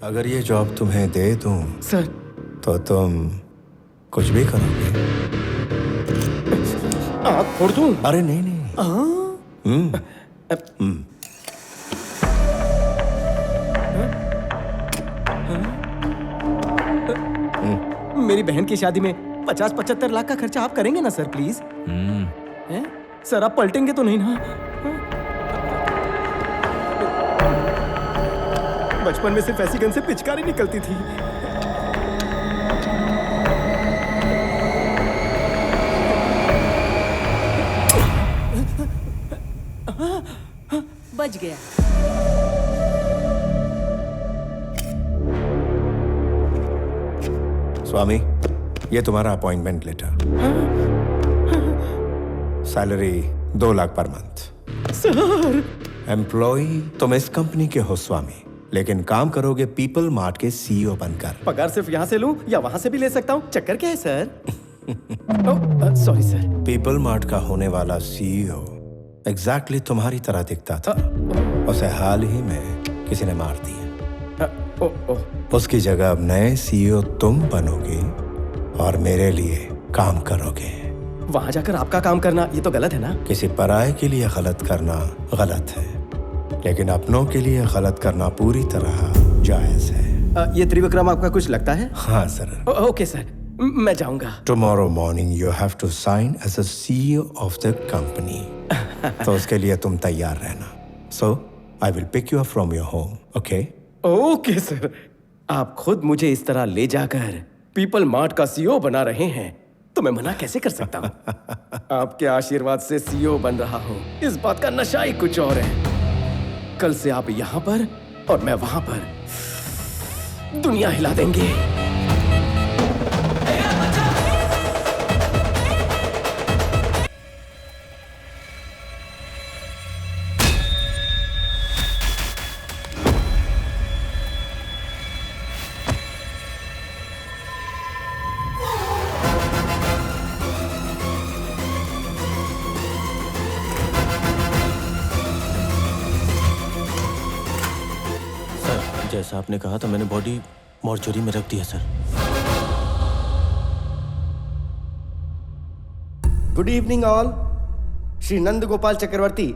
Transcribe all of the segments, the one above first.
अगर ये जॉब तुम्हें दे दूं सर तो तुम कुछ भी करोगे? आँख फोड़ दूं? अरे नहीं नहीं। मेरी बहन की शादी में 50-75 लाख का खर्चा आप करेंगे ना सर प्लीज? हैं? सर आप पलटेंगे तो नहीं ना? बचपन में सिर्फ ऐसी गन से पिचकारी निकलती थी। बच गया। स्वामी, ये तुम्हारा appointment letter. Salary 2 lakh per month. Sir employ तुम इस कंपनी के हो स्वामी, लेकिन काम करोगे पीपल मार्ट के सीईओ बनकर। पगार सिर्फ यहाँ से लूं या वहाँ से भी ले सकता हूँ? चक्कर क्या है sir? Sorry sir. People mart का होने वाला सीईओ एग्जैक्टली तुम्हारी तरह दिखता था। उसे हाल ही में किसी ने मार दिया। उसकी जगह अब नए सीईओ तुम बनोगे और मेरे लिए काम करोगे। वहां जाकर आपका काम करना ये तो गलत है ना? किसी पराये के लिए गलत करना गलत है, लेकिन अपनों के लिए गलत करना पूरी तरह जायज है। ये त्रिविक्रम आपका कुछ लगता है? हाँ सर। ओके सर, मैं जाऊंगा। Tomorrow morning you have to sign as a CEO of the company. तो उसके लिए तुम तैयार रहना। So I will pick you up from your home. Okay? Okay sir. आप खुद मुझे इस तरह ले जाकर पीपल मार्ट का सीईओ बना रहे हैं तो मैं मना कैसे कर सकता हूँ? आपके आशीर्वाद से सीईओ बन रहा हूँ, इस बात का नशा ही कुछ और है। कल से आप यहाँ पर और मैं वहां पर दुनिया हिला देंगे। जैसा आपने कहा था मैंने बॉडी मॉर्चरी में रख दिया sir. Good evening all. Shri Nand Gopal Chakraborty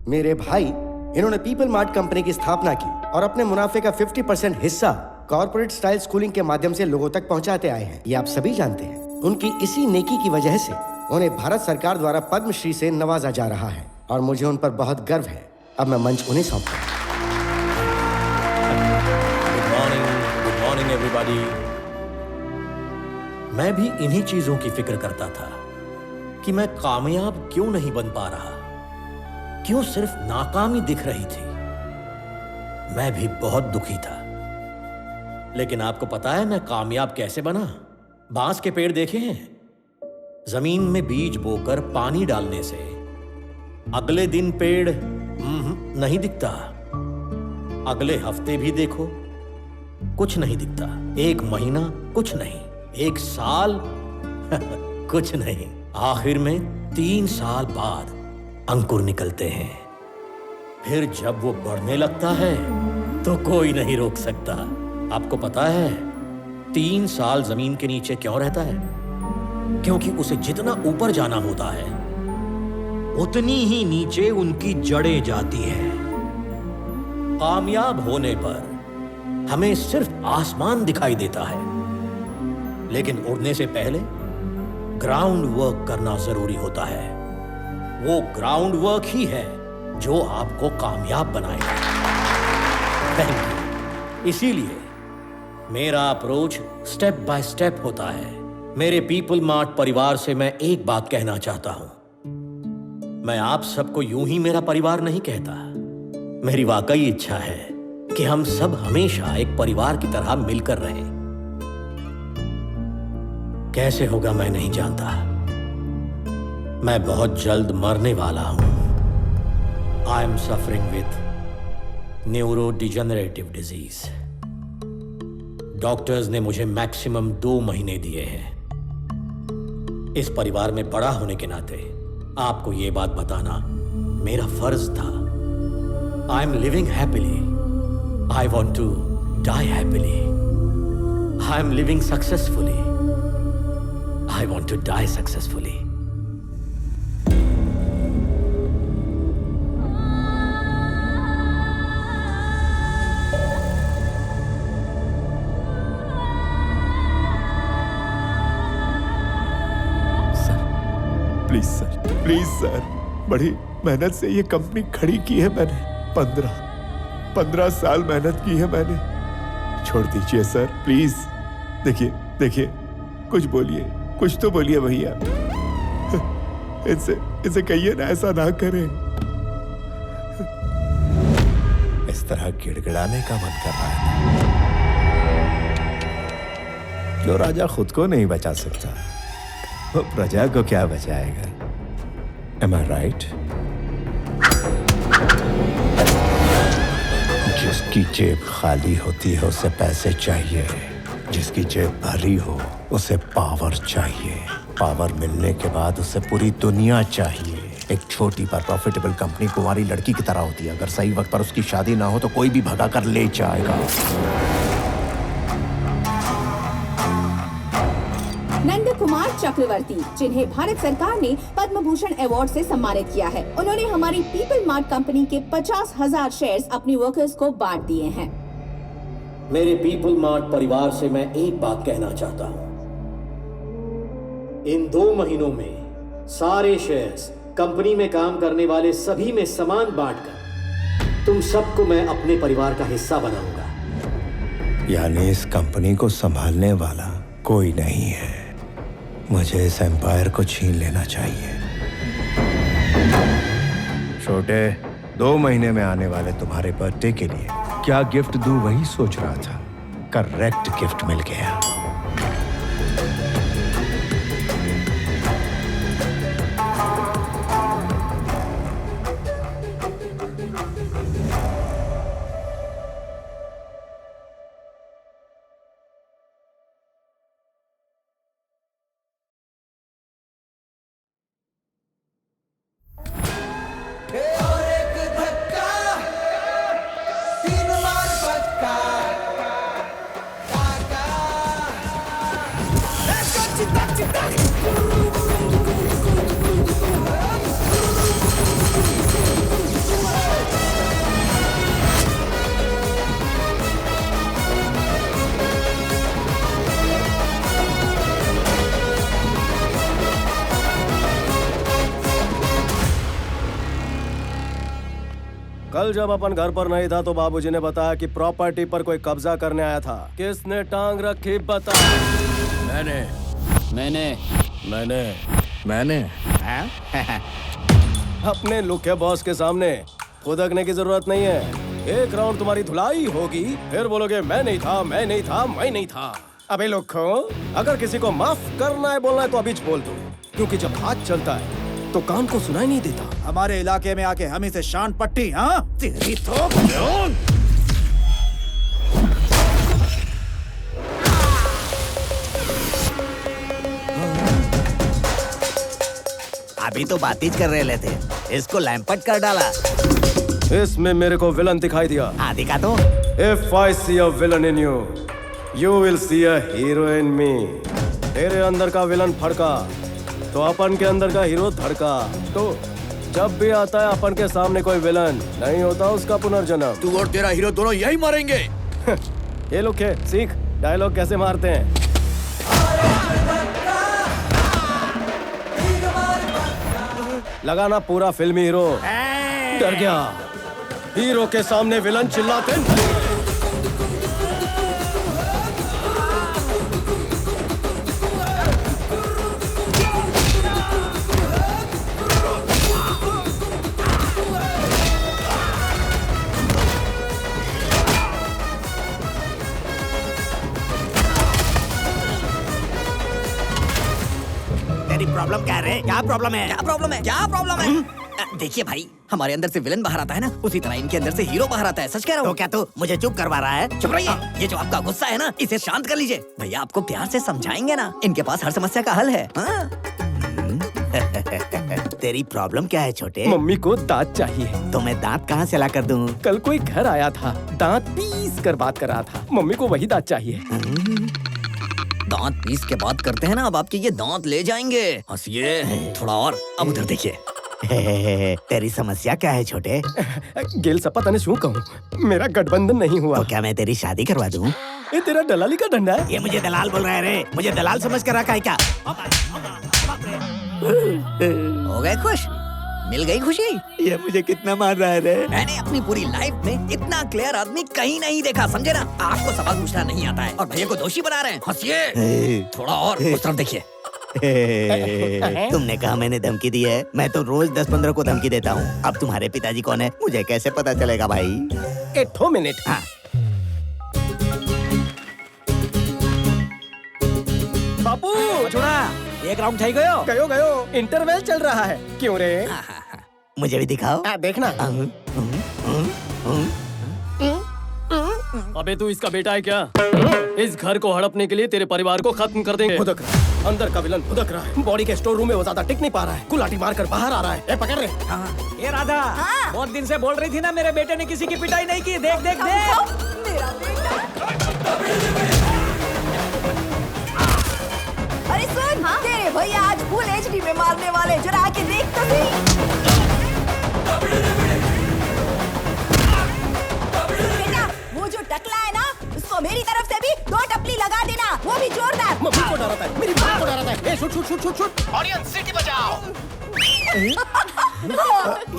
मेरे भाई, इन्होंने पीपल मार्ट कंपनी की स्थापना की और अपने मुनाफे का 50% हिस्सा कॉर्पोरेट स्टाइल स्कूलिंग के माध्यम से लोगों तक पहुंचाते आए हैं। ये आप सभी जानते हैं। उनकी इसी नेकी की वजह से उन्हें भारत सरकार द्वारा पद्मश्री से नवाजा जा रहा है और मुझे उन पर बहुत गर्व है। अब मैं मंच उन्हें सौंपता हूं। Good morning everybody. मैं भी इन्हीं चीजों की फिक्र करता था कि मैं कामयाब क्यों नहीं बन पा रहा, क्यों सिर्फ नाकामी दिख रही थी। मैं भी बहुत दुखी था। लेकिन आपको पता है मैं कामयाब कैसे बना? बांस के पेड़ देखे हैं? जमीन में बीज बोकर पानी डालने से अगले दिन पेड़ नहीं दिखता, अगले हफ्ते भी देखो कुछ नहीं दिखता, एक महीना कुछ नहीं, एक साल कुछ नहीं, आखिर में 3 साल बाद अंकुर निकलते हैं। फिर जब वो बढ़ने लगता है तो कोई नहीं रोक सकता। आपको पता है 3 साल जमीन के नीचे क्यों रहता है? क्योंकि उसे जितना ऊपर जाना होता है उतनी ही नीचे उनकी जड़ें जाती हैं। कामयाब होने पर हमें सिर्फ आसमान दिखाई देता है, लेकिन उड़ने से पहले ग्राउंड वर्क करना जरूरी होता है। वो ग्राउंड वर्क ही है जो आपको कामयाब बनाएगा। Thank you. इसीलिए मेरा अप्रोच स्टेप बाय स्टेप होता है। मेरे पीपल मार्ट परिवार से मैं एक बात कहना चाहता हूं। मैं आप सबको यूं ही मेरा परिवार नहीं कहता। मेरी वाकई इच्छा है कि हम सब हमेशा एक परिवार की तरह मिलकर रहें। कैसे होगा मैं नहीं जानता। मैं बहुत जल्द मरने वाला हूं। I am suffering with neuro degenerative disease. Doctors ने मुझे मैक्सिमम 2 महीने दिए हैं। इस परिवार में बड़ा होने के नाते आपको यह बात बताना मेरा फर्ज था। I am living happily. I want to die happily. I am living successfully. I want to die successfully. Please sir, बड़ी मेहनत से ये कंपनी खड़ी की है मैंने। 15 साल मेहनत की है मैंने। छोड़ दीजिए सर, प्लीज। देखिए कुछ बोलिए, कुछ तो बोलिए भैया। इनसे कहिए ना, ऐसा ना करें। इस तरह गिड़गिड़ाने का मन कर रहा है। जो राजा खुद को नहीं बचा सकता, वो प्रजा को क्या बचाएगा? Am I right? जिसकी जेब खाली होती है उसे पैसे चाहिए, जिसकी जेब भरी हो उसे पावर चाहिए, पावर मिलने के बाद उसे पूरी दुनिया चाहिए। एक छोटी पर प्रॉफिटेबल कंपनी कुंवारी लड़की की तरह होती है। अगर सही वक्त पर उसकी शादी ना हो तो कोई भी भगा कर ले जाएगा। नंद कुमार चक्रवर्ती, जिन्हें भारत सरकार ने पद्म भूषण अवार्ड से सम्मानित किया है, उन्होंने हमारी पीपल मार्ट कंपनी के 50,000 शेयर्स अपनी वर्कर्स को बांट दिए हैं। मेरे पीपल मार्ट परिवार से मैं एक बात कहना चाहता हूं। इन 2 महीनों में सारे शेयर्स कंपनी में काम करने वाले सभी में समान बांटकर तुम सबको मैं अपने परिवार का हिस्सा बनाऊंगा। यानी इस कंपनी को संभालने वाला कोई नहीं है। मुझे इस एम्पायर को छीन लेना चाहिए। छोटे, 2 महीने में आने वाले तुम्हारे बर्थडे के लिए क्या गिफ्ट दूं वही सोच रहा था। करेक्ट गिफ्ट मिल गया। कल जब अपन घर पर नहीं था तो बाबूजी ने बताया कि प्रॉपर्टी पर कोई कब्जा करने आया था। किसने टांग रखी बता। मैंने अपने लुके बॉस के सामने खुदकने की जरूरत नहीं है। एक राउंड तुम्हारी धुलाई होगी, फिर बोलोगे मैं नहीं था। अबे लुक्खो, अगर किसी को माफ करना है बोलना है तो अभी बोल दो, क्योंकि जब हाथ चलता है तो कान को सुनाई नहीं देता। हमारे इलाके में आके हम इसे शान पट्टी, हाँ? तेरी तो अभी तो बातचीत कर रहे थे, इसको लैंपट कर डाला। इसमें मेरे को विलन दिखाई दिया। हाँ दिखा तो। If I see a villain in you, you will see a hero in me. तेरे अंदर का विलन फड़का तो अपन के अंदर का हीरो धड़का। तो जब भी आता है अपन के सामने कोई विलन, नहीं होता उसका पुनर्जन्म। तू और तेरा हीरो दोनों यही मारेंगे। ये लोग के सीख डायलॉग कैसे मारते हैं। लगाना पूरा फिल्मी हीरो। डर गया। हीरो के सामने विलन चिल्लाते नहीं। प्रॉब्लम क्या है? क्या प्रॉब्लम है? देखिए भाई, हमारे अंदर से विलन बाहर आता है ना, उसी तरह इनके अंदर से हीरो बाहर आता है। सच कह रहा हूँ। तो क्या तू मुझे चुप करवा रहा है? चुप रहिए। ये जो आपका गुस्सा है ना, इसे शांत कर लीजिए। भैया आपको प्यार से समझाएंगे ना, इनके पास हर समस्या का हल है। हाँ? तेरी प्रॉब्लम क्या है छोटे? मम्मी को दांत चाहिए। तो मैं दांत कहाँ से ला कर दूं? कल कोई घर आया था, दांत पीस कर बात कर रहा था। मम्मी को वही दांत चाहिए। दांत पीस के बात करते हैं ना, अब आपके ये दांत ले जाएंगे। हंसिए थोड़ा और, अब उधर देखिए। तेरी समस्या क्या है छोटे? गेल सपा तने शू कहूँ, मेरा गठबंधन नहीं हुआ। तो क्या मैं तेरी शादी करवा दूं? ये तेरा दलाली का डंडा है। ये मुझे दलाल बोल रहा है रे, मुझे दलाल समझ कर रखा है क्या? हो गए खुश? मिल गई खुशी? ये मुझे कितना मार रहा है रे? मैंने अपनी पूरी लाइफ में इतना क्लियर आदमी कहीं नहीं देखा, समझे ना? आपको सवाल पूछना नहीं आता है और भैया को दोषी बना रहे हैं। हंसिए थोड़ा और, उस तरफ देखिए। तुमने कहा मैंने धमकी दी है? मैं तो रोज 10-15 को धमकी देता हूँ। अब तुम्हारे पिताजी कौन है मुझे कैसे पता चलेगा भाई? 1 मिनट। हाँ। बापू छोड़ा, एक राउंड થઈ ગયો। गयो इंटरवेल चल रहा है। क्यों रे? मुझे भी दिखाओ। देखना। अबे तू इसका बेटा है क्या? इस घर को हड़पने के लिए तेरे परिवार को खत्म कर देंगे। भुदक रहा है। अंदर का विलन भुदक रहा है। बॉडी के स्टोर रूम में वो ज्यादा टिक नहीं पा रहा है। गुलाटी मारकर बाहर आ रहा है। पकड़ रे। ये राधा, बहुत दिन से बोल रही थी ना मेरे बेटे ने किसी की पिटाई नहीं की। देख देख देख। अरे सुन, तेरे भैया आज फुल एचडी में मारने वाले, जरा आके देख तो सही। बेटा, वो जो टकला है ना, उसको मेरी तरफ से भी 2 टपली लगा देना, वो भी जोरदार। मम्मी को डराता है, मेरी माँ को डराता है। Shoot shoot shoot shoot shoot. Audience सीटी बजाओ।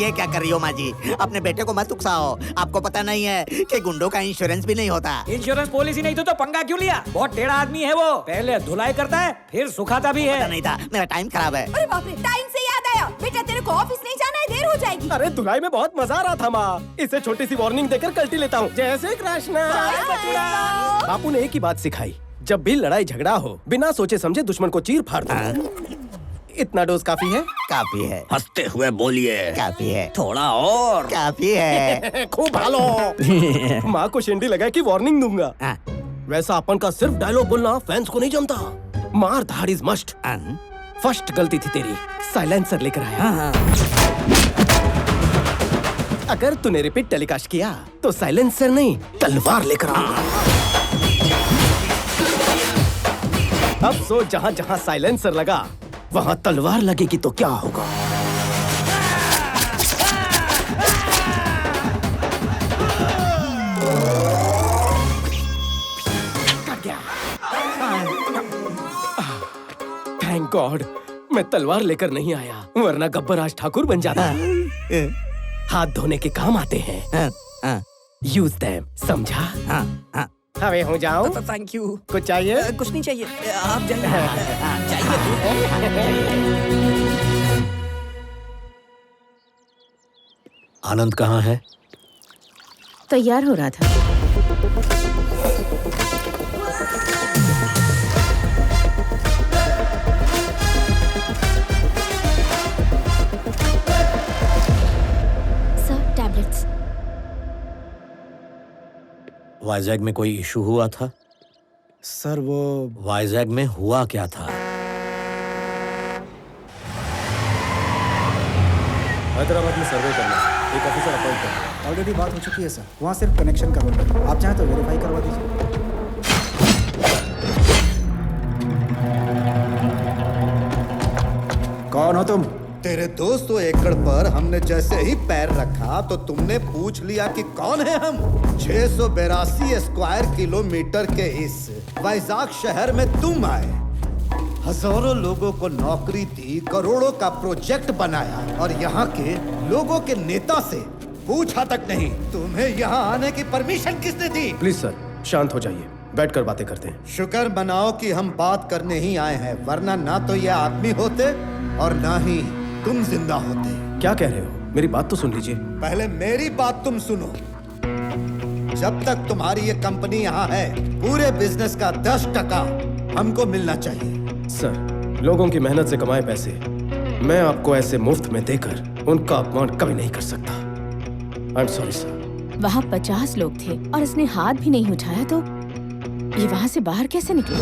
ये क्या कर रही हो माँ जी? अपने बेटे को मत उकसाओ। आपको पता नहीं है कि गुंडों का इंश्योरेंस भी नहीं होता। इंश्योरेंस पॉलिसी नहीं तो पंगा क्यों लिया? बहुत टेढ़ा आदमी है वो। पहले धुलाई करता है, फिर सुखाता भी पता है। नहीं था, मेरा टाइम खराब है। अरे बाप रे, टाइम से याद आया, बेटा तेरे को ऑफिस नहीं जाना है, देर हो जाएगी। अरे धुलाई में बहुत मजा आ रहा था माँ। इसे छोटी सी वार्निंग देकर कल्टी लेता हूँ। जैसे कृष्णा। बापू ने एक ही बात सिखाई, जब भी लड़ाई झगड़ा हो बिना सोचे समझे दुश्मन को चीर फाड़ दो। इतना डोज काफी है? काफी है। हंसते हुए बोलिए। काफी है। थोड़ा और। काफी है। खूब भालो। माँ को शेंडी लगा कि वार्निंग दूंगा। हाँ। वैसा अपन का सिर्फ डायलॉग बोलना फैंस को नहीं जमता। मार धाड़ इज मस्ट। फर्स्ट गलती थी तेरी, साइलेंसर लेकर आया। अगर तूने रिपीट टेलीकास्ट किया तो साइलेंसर नहीं तलवार लेकर आऊंगा। अब सोच, जहाँ जहाँ साइलेंसर लगा वहाँ तलवार लगेगी तो क्या होगा? थैंक गॉड मैं तलवार लेकर नहीं आया, वरना गब्बर आज ठाकुर बन जाता। हाथ धोने के काम आते हैं। यूज देम, समझा? हवे हो जाओ। Thank you. कुछ चाहिए? कुछ नहीं चाहिए, आप जाइए। आनंद कहाँ है? तैयार हो रहा था। Sir, tablets. वाइजैग में कोई इशू हुआ था? सर वो वाइजैग में हुआ क्या था? हैदराबाद में सर्वे करना, एक ऑफिसर अपॉइंट करना। ऑलरेडी बात हो चुकी है सर, वहाँ सिर्फ कनेक्शन करवाना है। आप चाहें तो वेरीफाई करवा दीजिए। कौन हो तुम? तेरे 200 एकड़ पर हमने जैसे ही पैर रखा तो तुमने पूछ लिया कि कौन है हम। 682 स्क्वायर किलोमीटर के इस वाइजाग शहर में तुम आए, हजारों लोगों को नौकरी दी, करोड़ों का प्रोजेक्ट बनाया और यहाँ के लोगों के नेता से पूछा तक नहीं तुम्हें यहाँ आने की परमिशन किसने दी? प्लीज सर शांत हो जाइए, बैठकर बातें करते हैं। शुक्र मनाओ कि हम बात करने ही आए हैं, वरना ना तो ये आदमी होते और ना ही तुम जिंदा होते। क्या कह रहे हो? मेरी बात तो सुन लीजिए। पहले मेरी बात तुम सुनो। जब तक तुम्हारी ये कंपनी यहाँ है, पूरे बिजनेस का 10% हमको मिलना चाहिए। सर, लोगों की मेहनत से कमाए पैसे मैं आपको ऐसे मुफ्त में देकर उनका अपमान कभी नहीं कर सकता। I am sorry sir. वहाँ 50 लोग थे और इसने हाथ भी नहीं उठाया तो ये वहाँ से बाहर कैसे निकला?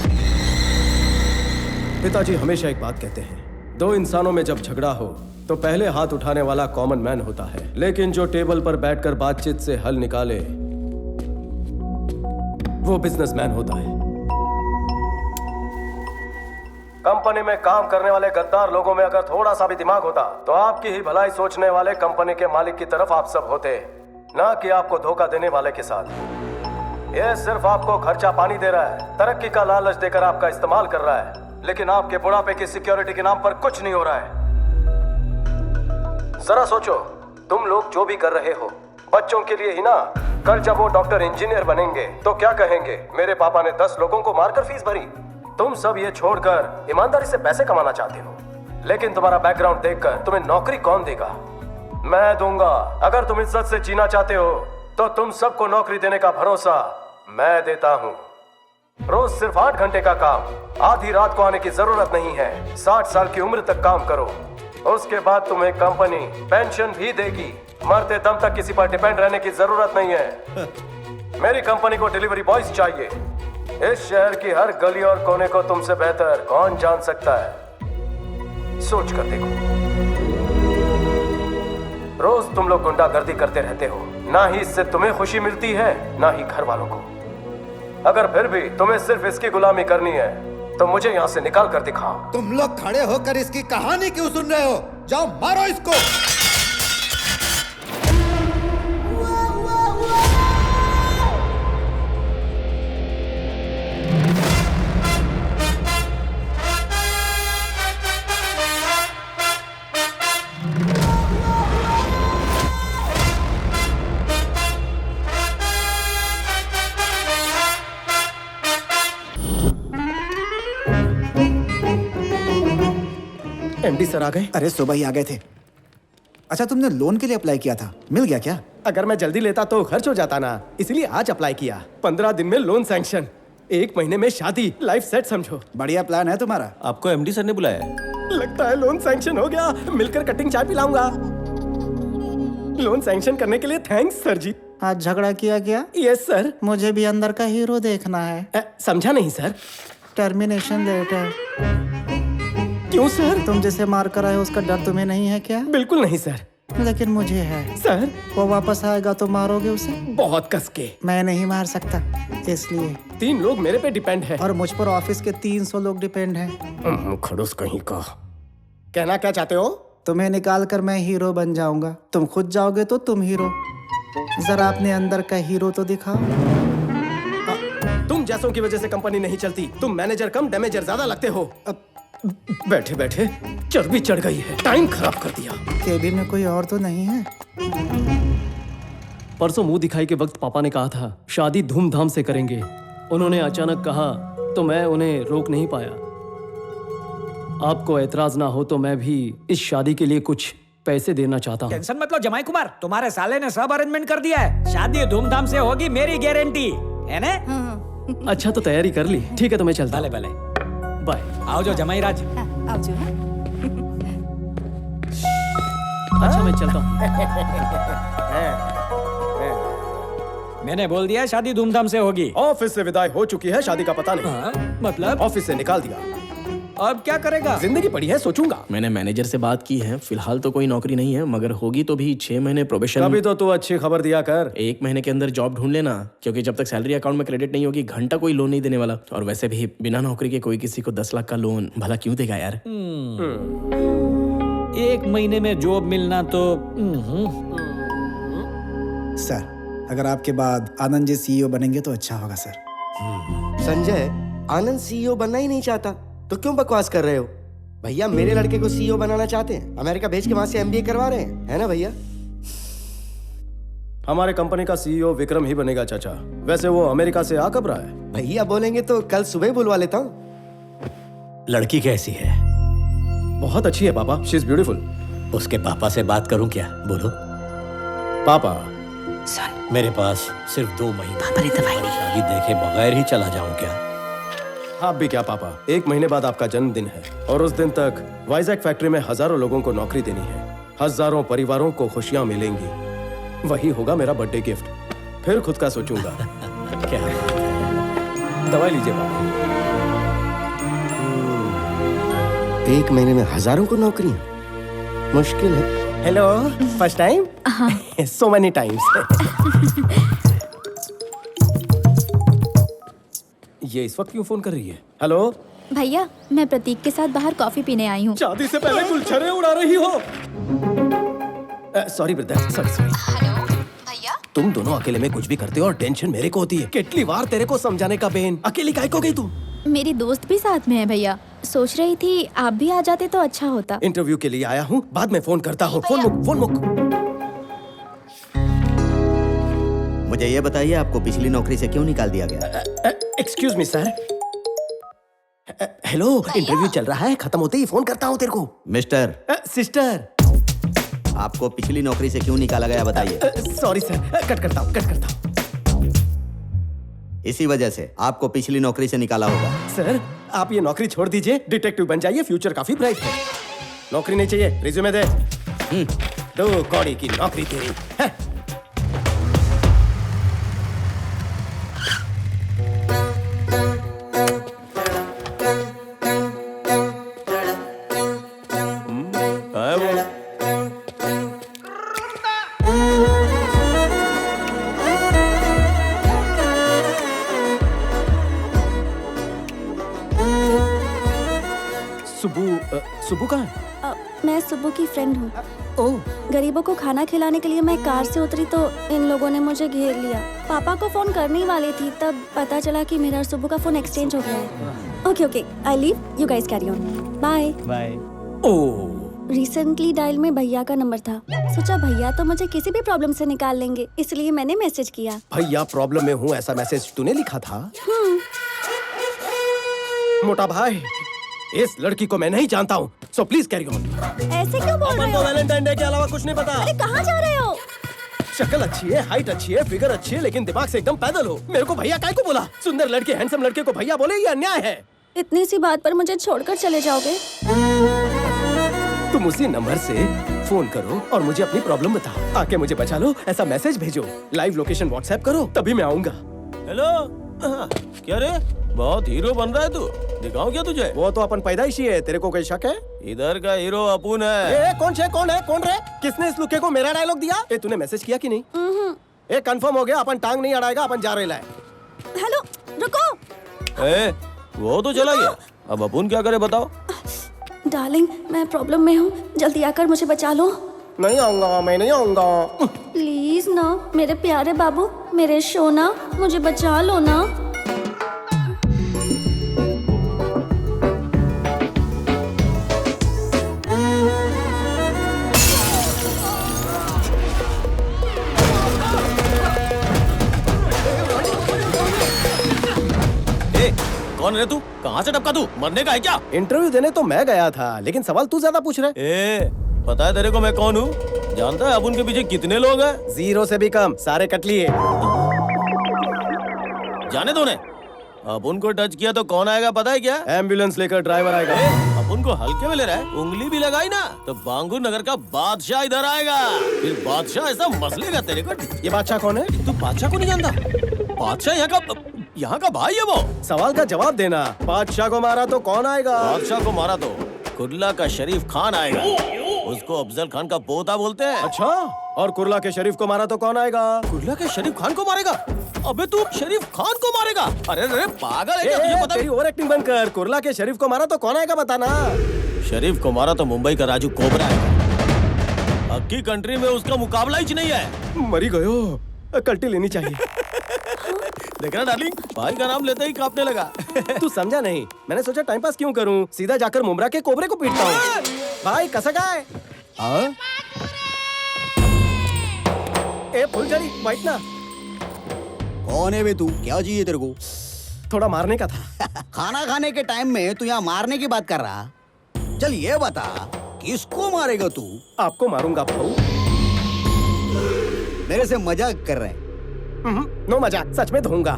पिताजी हमेशा एक बात कहते हैं, दो इंसानों में जब झगड़ा हो तो पहले हाथ उठाने वाला कॉमन मैन होता है, लेकिन जो टेबल पर बैठकर बातचीत से हल निकाले वो बिजनेसमैन होता है। कंपनी में काम करने वाले गद्दार लोगों में अगर थोड़ा सा भी दिमाग होता तो आपकी ही भलाई सोचने वाले कंपनी के मालिक की तरफ आप सब होते, ना कि आपको धोखा देने वाले के साथ। यह सिर्फ आपको खर्चा पानी दे रहा है, तरक्की का लालच देकर आपका इस्तेमाल कर रहा है, लेकिन आपके बुढ़ापे की सिक्योरिटी के नाम पर कुछ नहीं हो रहा है। जरा सोचो, तुम लोग जो भी कर रहे हो बच्चों के लिए ही ना। कल जब वो डॉक्टर इंजीनियर बनेंगे तो क्या कहेंगे, मेरे पापा ने 10 लोगों को मारकर फीस भरी। तुम सब ये छोड़कर ईमानदारी से पैसे कमाना चाहते हो, लेकिन तुम्हारा बैकग्राउंड देखकर तुम्हें नौकरी कौन देगा? मैं दूंगा। अगर तुम इज्जत से जीना चाहते हो तो तुम सबको नौकरी देने का भरोसा मैं देता हूँ। रोज सिर्फ 8 घंटे का काम, आधी रात को आने की जरूरत नहीं है। 60 साल की उम्र तक काम करो, उसके बाद तुम्हें कंपनी पेंशन भी देगी। मरते दम तक किसी पर डिपेंड रहने की जरूरत नहीं है। मेरी कंपनी को डिलीवरी बॉयज चाहिए। इस शहर की हर गली और कोने को तुमसे बेहतर कौन जान सकता है? सोच कर देखो। रोज तुम लोग गुंडागर्दी करते रहते हो, ना ही इससे तुम्हें खुशी मिलती है ना ही घर वालों को। अगर फिर भी तुम्हें सिर्फ इसकी गुलामी करनी है तो मुझे यहाँ से निकाल कर दिखाओ। तुम लोग खड़े होकर इसकी कहानी क्यों सुन रहे हो? जाओ मारो इसको। एमडी सर आ गए? अरे सुबह ही आ गए थे। अच्छा, तुमने लोन के लिए अप्लाई किया था, मिल गया क्या? अगर मैं जल्दी लेता तो खर्च हो जाता ना, इसलिए आज अप्लाई किया। 15 दिन में लोन सैंक्शन, 1 महीने में शादी, लाइफ सेट समझो। बढ़िया प्लान है तुम्हारा। आपको एमडी सर ने बुलाया है? लगता है लोन सैंक्शन हो गया। मिलकर कटिंग चाय पिलाऊंगा। लोन सैंक्शन करने के लिए थैंक्स सर जी। आज झगड़ा किया क्या? Yes sir. मुझे भी अंदर का हीरो देखना है। समझा नहीं सर। Termination letter. क्यों सर? तुम जिसे मार कर आए उसका डर तुम्हें नहीं है क्या? बिल्कुल नहीं सर। लेकिन मुझे है। सर वो वापस आएगा तो मारोगे उसे? बहुत कस के। मैं नहीं मार सकता, इसलिए 3 लोग मेरे पे डिपेंड है। और मुझ पर ऑफिस के 300 लोग डिपेंड हैं। खड़ूस कहीं का। कहना क्या चाहते हो? तुम्हें निकाल कर मैं हीरो बन जाऊंगा, तुम खुद जाओगे तो तुम हीरो। जरा अपने अंदर का हीरो तो दिखाओ। तुम जैसों की वजह से कंपनी नहीं चलती। तुम मैनेजर कम डैमेजर ज्यादा लगते हो। बैठे बैठे चर्बी चढ़ गई है, टाइम खराब कर दिया। केबिन में कोई और तो नहीं है? परसों मुंह दिखाई के वक्त पापा ने कहा था शादी धूमधाम से करेंगे। उन्होंने अचानक कहा तो मैं उन्हें रोक नहीं पाया। आपको एतराज ना हो तो मैं भी इस शादी के लिए कुछ पैसे देना चाहता हूँ। टेंशन मत लो जमाई कुमार, तुम्हारे साले ने सब अरेंजमेंट कर दिया है। शादी धूमधाम से होगी, मेरी गारंटी है ना? अच्छा तो तैयारी कर ली? ठीक है तो मैं चलता हूँ। भले बाय। आओ जो जमाई राज। अच्छा मैं चलता हूँ। मैंने बोल दिया शादी धूमधाम से होगी। ऑफिस से विदाई हो चुकी है, शादी का पता नहीं। मतलब ऑफिस से निकाल दिया। अब क्या करेगा? जिंदगी पड़ी है, सोचूंगा। मैंने मैनेजर से बात की है, फिलहाल तो कोई नौकरी नहीं है, मगर होगी तो भी 6 महीने प्रोबेशन। अभी तो तू अच्छी खबर दिया कर। 1 महीने के अंदर जॉब ढूंढ लेना, क्योंकि जब तक सैलरी अकाउंट में क्रेडिट नहीं होगी घंटा कोई लोन नहीं देने वाला। और वैसे भी बिना नौकरी के कोई किसी को 10 लाख का लोन भला क्यों देगा यार? 1 महीने में जॉब मिलना तो सर, अगर आपके बाद आनंद जी सीईओ बनेंगे तो अच्छा होगा सर। संजय, आनंद सीईओ बनना ही नहीं चाहता तो क्यों बकवास कर रहे हो? भैया मेरे लड़के को सीईओ बनाना चाहते हैं, अमेरिका भेज के वहां से एमबीए करवा रहे हैं, है ना भैया? हमारे कंपनी का सीईओ विक्रम ही बनेगा चाचा। वैसे वो अमेरिका से आ कब रहा है? भैया बोलेंगे तो कल सुबह बुलवा लेता हूँ। लड़की कैसी है? बहुत अच्छी है पापा, शी इज ब्यूटीफुल। उसके पापा से बात करूं क्या? बोलो। पापा मेरे पास सिर्फ 2 महीने। पापा ने दवाई दी। शादी देखे बगैर ही चला जाऊं क्या? आप भी क्या पापा, 1 महीने बाद आपका जन्मदिन है और उस दिन तक वाइजैक फैक्ट्री में हजारों लोगों को नौकरी देनी है, हजारों परिवारों को खुशियां मिलेंगी। वही होगा मेरा बर्थडे गिफ्ट। फिर खुद का सोचूंगा। क्या दवाई लीजिए पापा। 1 महीने में हजारों को नौकरी। मुश्किल है। Hello, first time? So many times. ये इस वक्त क्यों फोन कर रही है? हेलो भैया, मैं प्रतीक के साथ बाहर कॉफी पीने आई हूँ। शादी से पहले गुलछरे उड़ा रही हो। Sorry brother, sorry. हेलो भैया, तुम दोनों अकेले में कुछ भी करते हो और टेंशन मेरे को होती है। कितनी बार तेरे को समझाने का बेन, अकेली काहे को गई तू? मेरी दोस्त भी साथ में है भैया। सोच रही थी आप भी आ जाते तो अच्छा होता। इंटरव्यू के लिए आया हूँ, बाद में फोन करता हूँ। फोन मुक। मुझे ये बताइए, आपको पिछली नौकरी से क्यों निकाल दिया गया? Excuse me sir. Hello, interview चल रहा है, खत्म होते ही फोन करता हूँ तेरे को। Mister, sister. आपको पिछली नौकरी से क्यों निकाला गया बताइए। सॉरी सर, कट करता हूँ। इसी वजह से आपको पिछली नौकरी से निकाला होगा। सर, आप ये नौकरी छोड़ दीजिए, डिटेक्टिव बन जाइए, फ्यूचर काफी ब्राइट है। नौकरी नहीं चाहिए, रिज्यूमे दे। 2 कौड़ी की नौकरी तेरी है। सुबु कहाँ है? मैं सुबु की फ्रेंड हूँ। ओह, गरीबों को खाना खिलाने के लिए मैं कार से उतरी तो इन लोगों ने मुझे घेर लिया। पापा को फोन करने ही वाली थी, तब पता चला कि मेरा और सुबु का फोन एक्सचेंज हो गया है। Okay, I leave, you guys carry on, bye. Oh, recently dial में भैया का नंबर था। सोचा भैया तो मुझे किसी भी प्रॉब्लम से निकाल लेंगे, इसलिए मैंने मैसेज किया। भैया प्रॉब्लम में हूँ ऐसा मैसेज तूने लिखा था? मोटा भाई, इस लड़की को मैं नहीं जानता हूँ, सो प्लीज कैरी ऑन। ऐसे क्यों बोल रहे हो? वैलेंटाइन डे के अलावा कुछ नहीं पता। अरे कहाँ जा रहे हो? शक्ल अच्छी है, हाइट अच्छी है, फिगर अच्छी है, लेकिन दिमाग से एकदम पैदल हो। मेरे को भैया काय को बोला? सुंदर लड़के, हैंडसम लड़के को भैया बोले, ये अन्याय है। इतनी सी बात पर मुझे छोड़कर चले जाओगे? तुम उसी नंबर से फोन करो और मुझे अपनी प्रॉब्लम बताओ, आके मुझे बचा लो, ऐसा मैसेज भेजो, लाइव लोकेशन व्हाट्सएप करो, तभी मैं आऊंगा। हेलो, क्या रे, बहुत हीरो बन रहा है तू, दिखाऊं क्या तुझे? वो तो अपन पैदाइशी है, तेरे को कोई शक है? इधर का हीरो अपुन है। कौन रे? किसने इस लुके को मेरा डायलॉग दिया? तूने मैसेज किया कि नहीं? कंफर्म हो गया, अपन टांग नहीं अड़ाएगा, अपन जा रहे हैं। हेलो, रुको। वो तो चला गया, अब अपुन क्या करे बताओ? डार्लिंग, मैं प्रॉब्लम में हूँ, जल्दी आकर मुझे बचा लो। नहीं आऊंगा, मैं नहीं आऊंगा। प्लीज ना, मेरे प्यारे बाबू, मेरे सोना, मुझे बचा लो ना। कौन है तू? कहाँ से टपका तू? मरने का है क्या? इंटरव्यू देने तो मैं गया था, लेकिन सवाल तू ज्यादा पूछ रहा है। पता है तेरे को मैं कौन हूँ? जानता है अपुन के पीछे कितने लोग हैं? 0 से भी कम, सारे कट लिए। जाने दो ने। अपुन को टच किया तो कौन आएगा पता है क्या? एम्बुलेंस लेकर ड्राइवर आएगा। अपुन को हल्के में ले रहा है, उंगली भी लगाई ना तो बांगुर नगर का बादशाह इधर आएगा, फिर बादशाह ऐसा मसलेगा तेरे को। ये बादशाह कौन है? तू बादशाह को नहीं जानता? बादशाह यहाँ का भाई है वो। सवाल का जवाब देना। बादशाह को मारा तो कौन आएगा? बादशाह को मारा तो कुर्ला का शरीफ खान आएगा, उसको अफजल खान का पोता बोलते हैं। अच्छा, और कुर्ला के शरीफ को मारा तो कौन आएगा? कुर्ला के शरीफ खान को मारेगा? अबे तू शरीफ खान को मारेगा? अरे अरे पागल है क्या? तुझे पता तेरी ओवर एक्टिंग बंद कर। कुर्ला के शरीफ को मारा तो कौन आएगा बताना। शरीफ को मारा तो मुंबई का राजू कोबरा है। अक्की कंट्री में उसका मुकाबला ही नहीं है। मरी गयो, कल्टी लेनी चाहिए। देख रहा डार्लिंग, भाई का नाम लेते ही कांपने लगा। तू समझा नहीं, मैंने सोचा टाइम पास क्यों करूं, सीधा जाकर मुमरा के कोबरे को पीटता हूँ। भाई कसक है। ए फुलझड़ी बैठ ना। कौन है बे तू? क्या चाहिए तेरे को? थोड़ा मारने का था। खाना खाने के टाइम में तू यहाँ मारने की बात कर रहा? चल ये बता, किसको मारेगा तू? आपको मारूंगा भाऊ। मेरे से मजाक कर रहे हैं? नो मजाक, सच में धोऊंगा।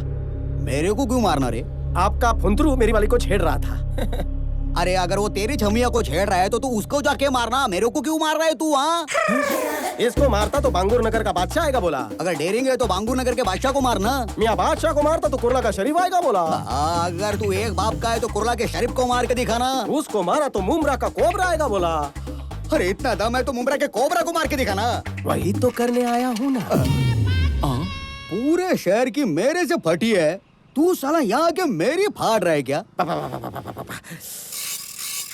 मेरे को क्यों मारना रे? आपका फुंदरू मेरी वाली को छेड़ रहा था। अरे अगर वो तेरी छमिया को छेड़ रहा है तो तू उसको जाके मारना, मेरे को क्यों मार रहा है तू? हाँ, इसको मारता तो बांगुर नगर का बादशाह आएगा बोला। अगर डेरिंग है तो बांगुर नगर के बादशाह को मारना। मियाँ बादशाह को मारता तो कुर्ला का शरीफ आएगा बोला। अगर तू एक बाप का है तो कुर्ला के शरीफ को मार के दिखाना। उसको मारा तो मुमरा का कोबरा आएगा बोला। अरे इतना दम है तो मुमरा के कोबरा को मार के दिखाना। वही तो करने आया हूँ ना। पूरे शहर की मेरे से फटी है, तू साला यहाँ के मेरी फाड़ रहा है क्या?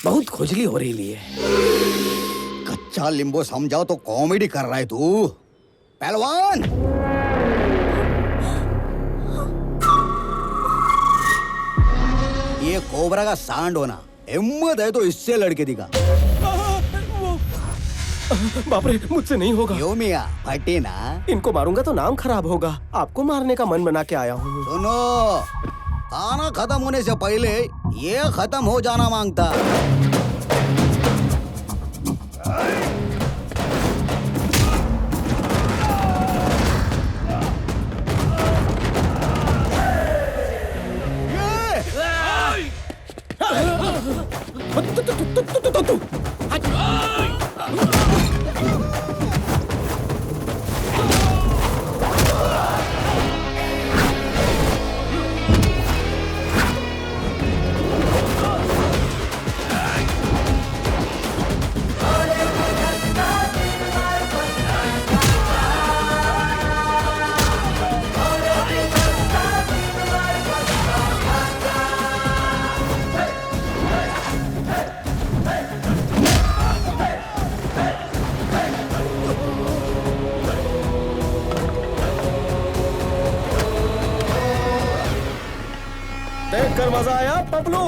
बहुत खुजली हो रही है। कच्चा लिंबू समझाओ तो कॉमेडी कर रहा है तू। पहलवान ये कोबरा का सांड होना, हिम्मत है तो इससे लड़के दिखा। बाप रे, मुझसे नहीं होगा। क्यों मियां, फटे ना। इनको मारूंगा तो नाम खराब होगा। आपको मारने का मन बना के आया हूँ। सुनो, खाना खत्म होने से पहले ये खत्म हो जाना मांगता। देखकर मजा आया पपलू?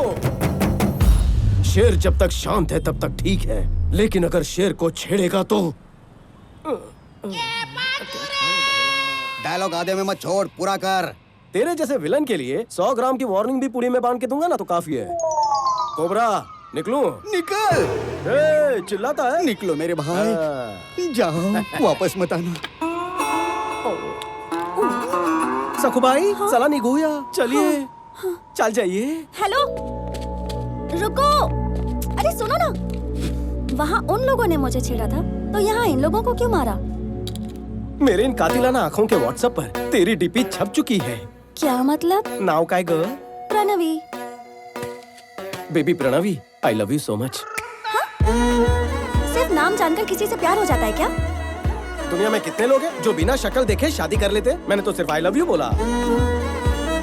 शेर जब तक शांत है तब तक ठीक है, लेकिन अगर शेर को छेड़ेगा तो। डायलॉग आधे में मत छोड़, पूरा कर। तेरे जैसे विलन के लिए 100 ग्राम की वार्निंग भी पुड़ी में बांध के दूंगा ना तो काफी है। कोबरा, निकलूं? निकल। चिल्लाता है। निकलो मेरे भाई, जाओ, वापस मत आना। सखुबाई, चला निगुया, चलिए। चल जाइए। हेलो, रुको। अरे सुनो ना, वहाँ उन लोगों ने मुझे छेड़ा था, तो यहाँ इन लोगों को क्यों मारा? मेरे इन कातिलाना आंखों के व्हाट्सएप पर तेरी डीपी छप चुकी है। क्या मतलब? नाउ काय girl? Pranavi. Baby Pranavi, I love you so much. सिर्फ नाम जानकर किसी से प्यार हो जाता है क्या? दुनिया में कितने लोग हैं जो बिना शक्ल देखे शादी कर लेते? मैंने तो सिर्फ आई लव यू बोला।